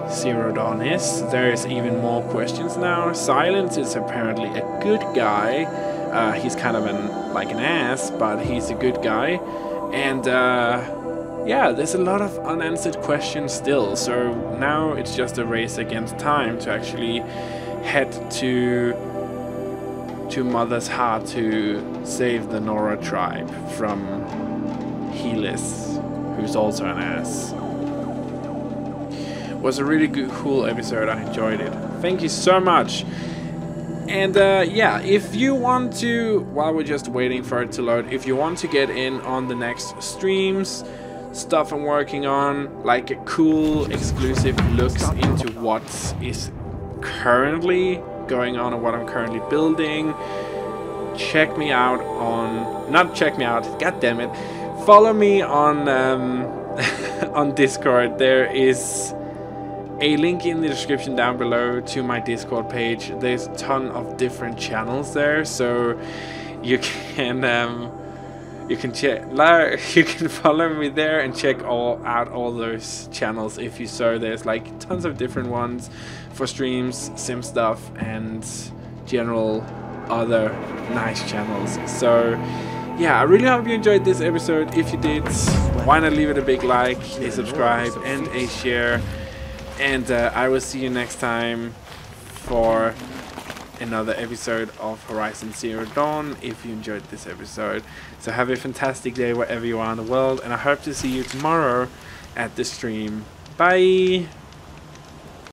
Zero Dawn is. There's even more questions now. Silence is apparently a good guy. He's kind of like an ass, but he's a good guy. And yeah, there's a lot of unanswered questions still. So now it's just a race against time to actually head to Mother's Heart to save the Nora tribe from Helis, who's also an ass. Was a really good, cool episode. I enjoyed it. Thank you so much. And yeah, if you want to, while we're just waiting for it to load, if you want to get in on the next streams, stuff I'm working on, like cool exclusive looks into what is currently going on and what I'm currently building, check me out on, not check me out, god damn it, follow me on on Discord. There is a link in the description down below to my Discord page. There's a ton of different channels there, so you can check, you can follow me there and check out all those channels if you so. There's like tons of different ones for streams, sim stuff, and general other nice channels. So yeah, I really hope you enjoyed this episode. If you did, why not leave it a big like, a subscribe, and a share. And I will see you next time for another episode of Horizon Zero Dawn, if you enjoyed this episode. So have a fantastic day wherever you are in the world, and I hope to see you tomorrow at the stream. Bye!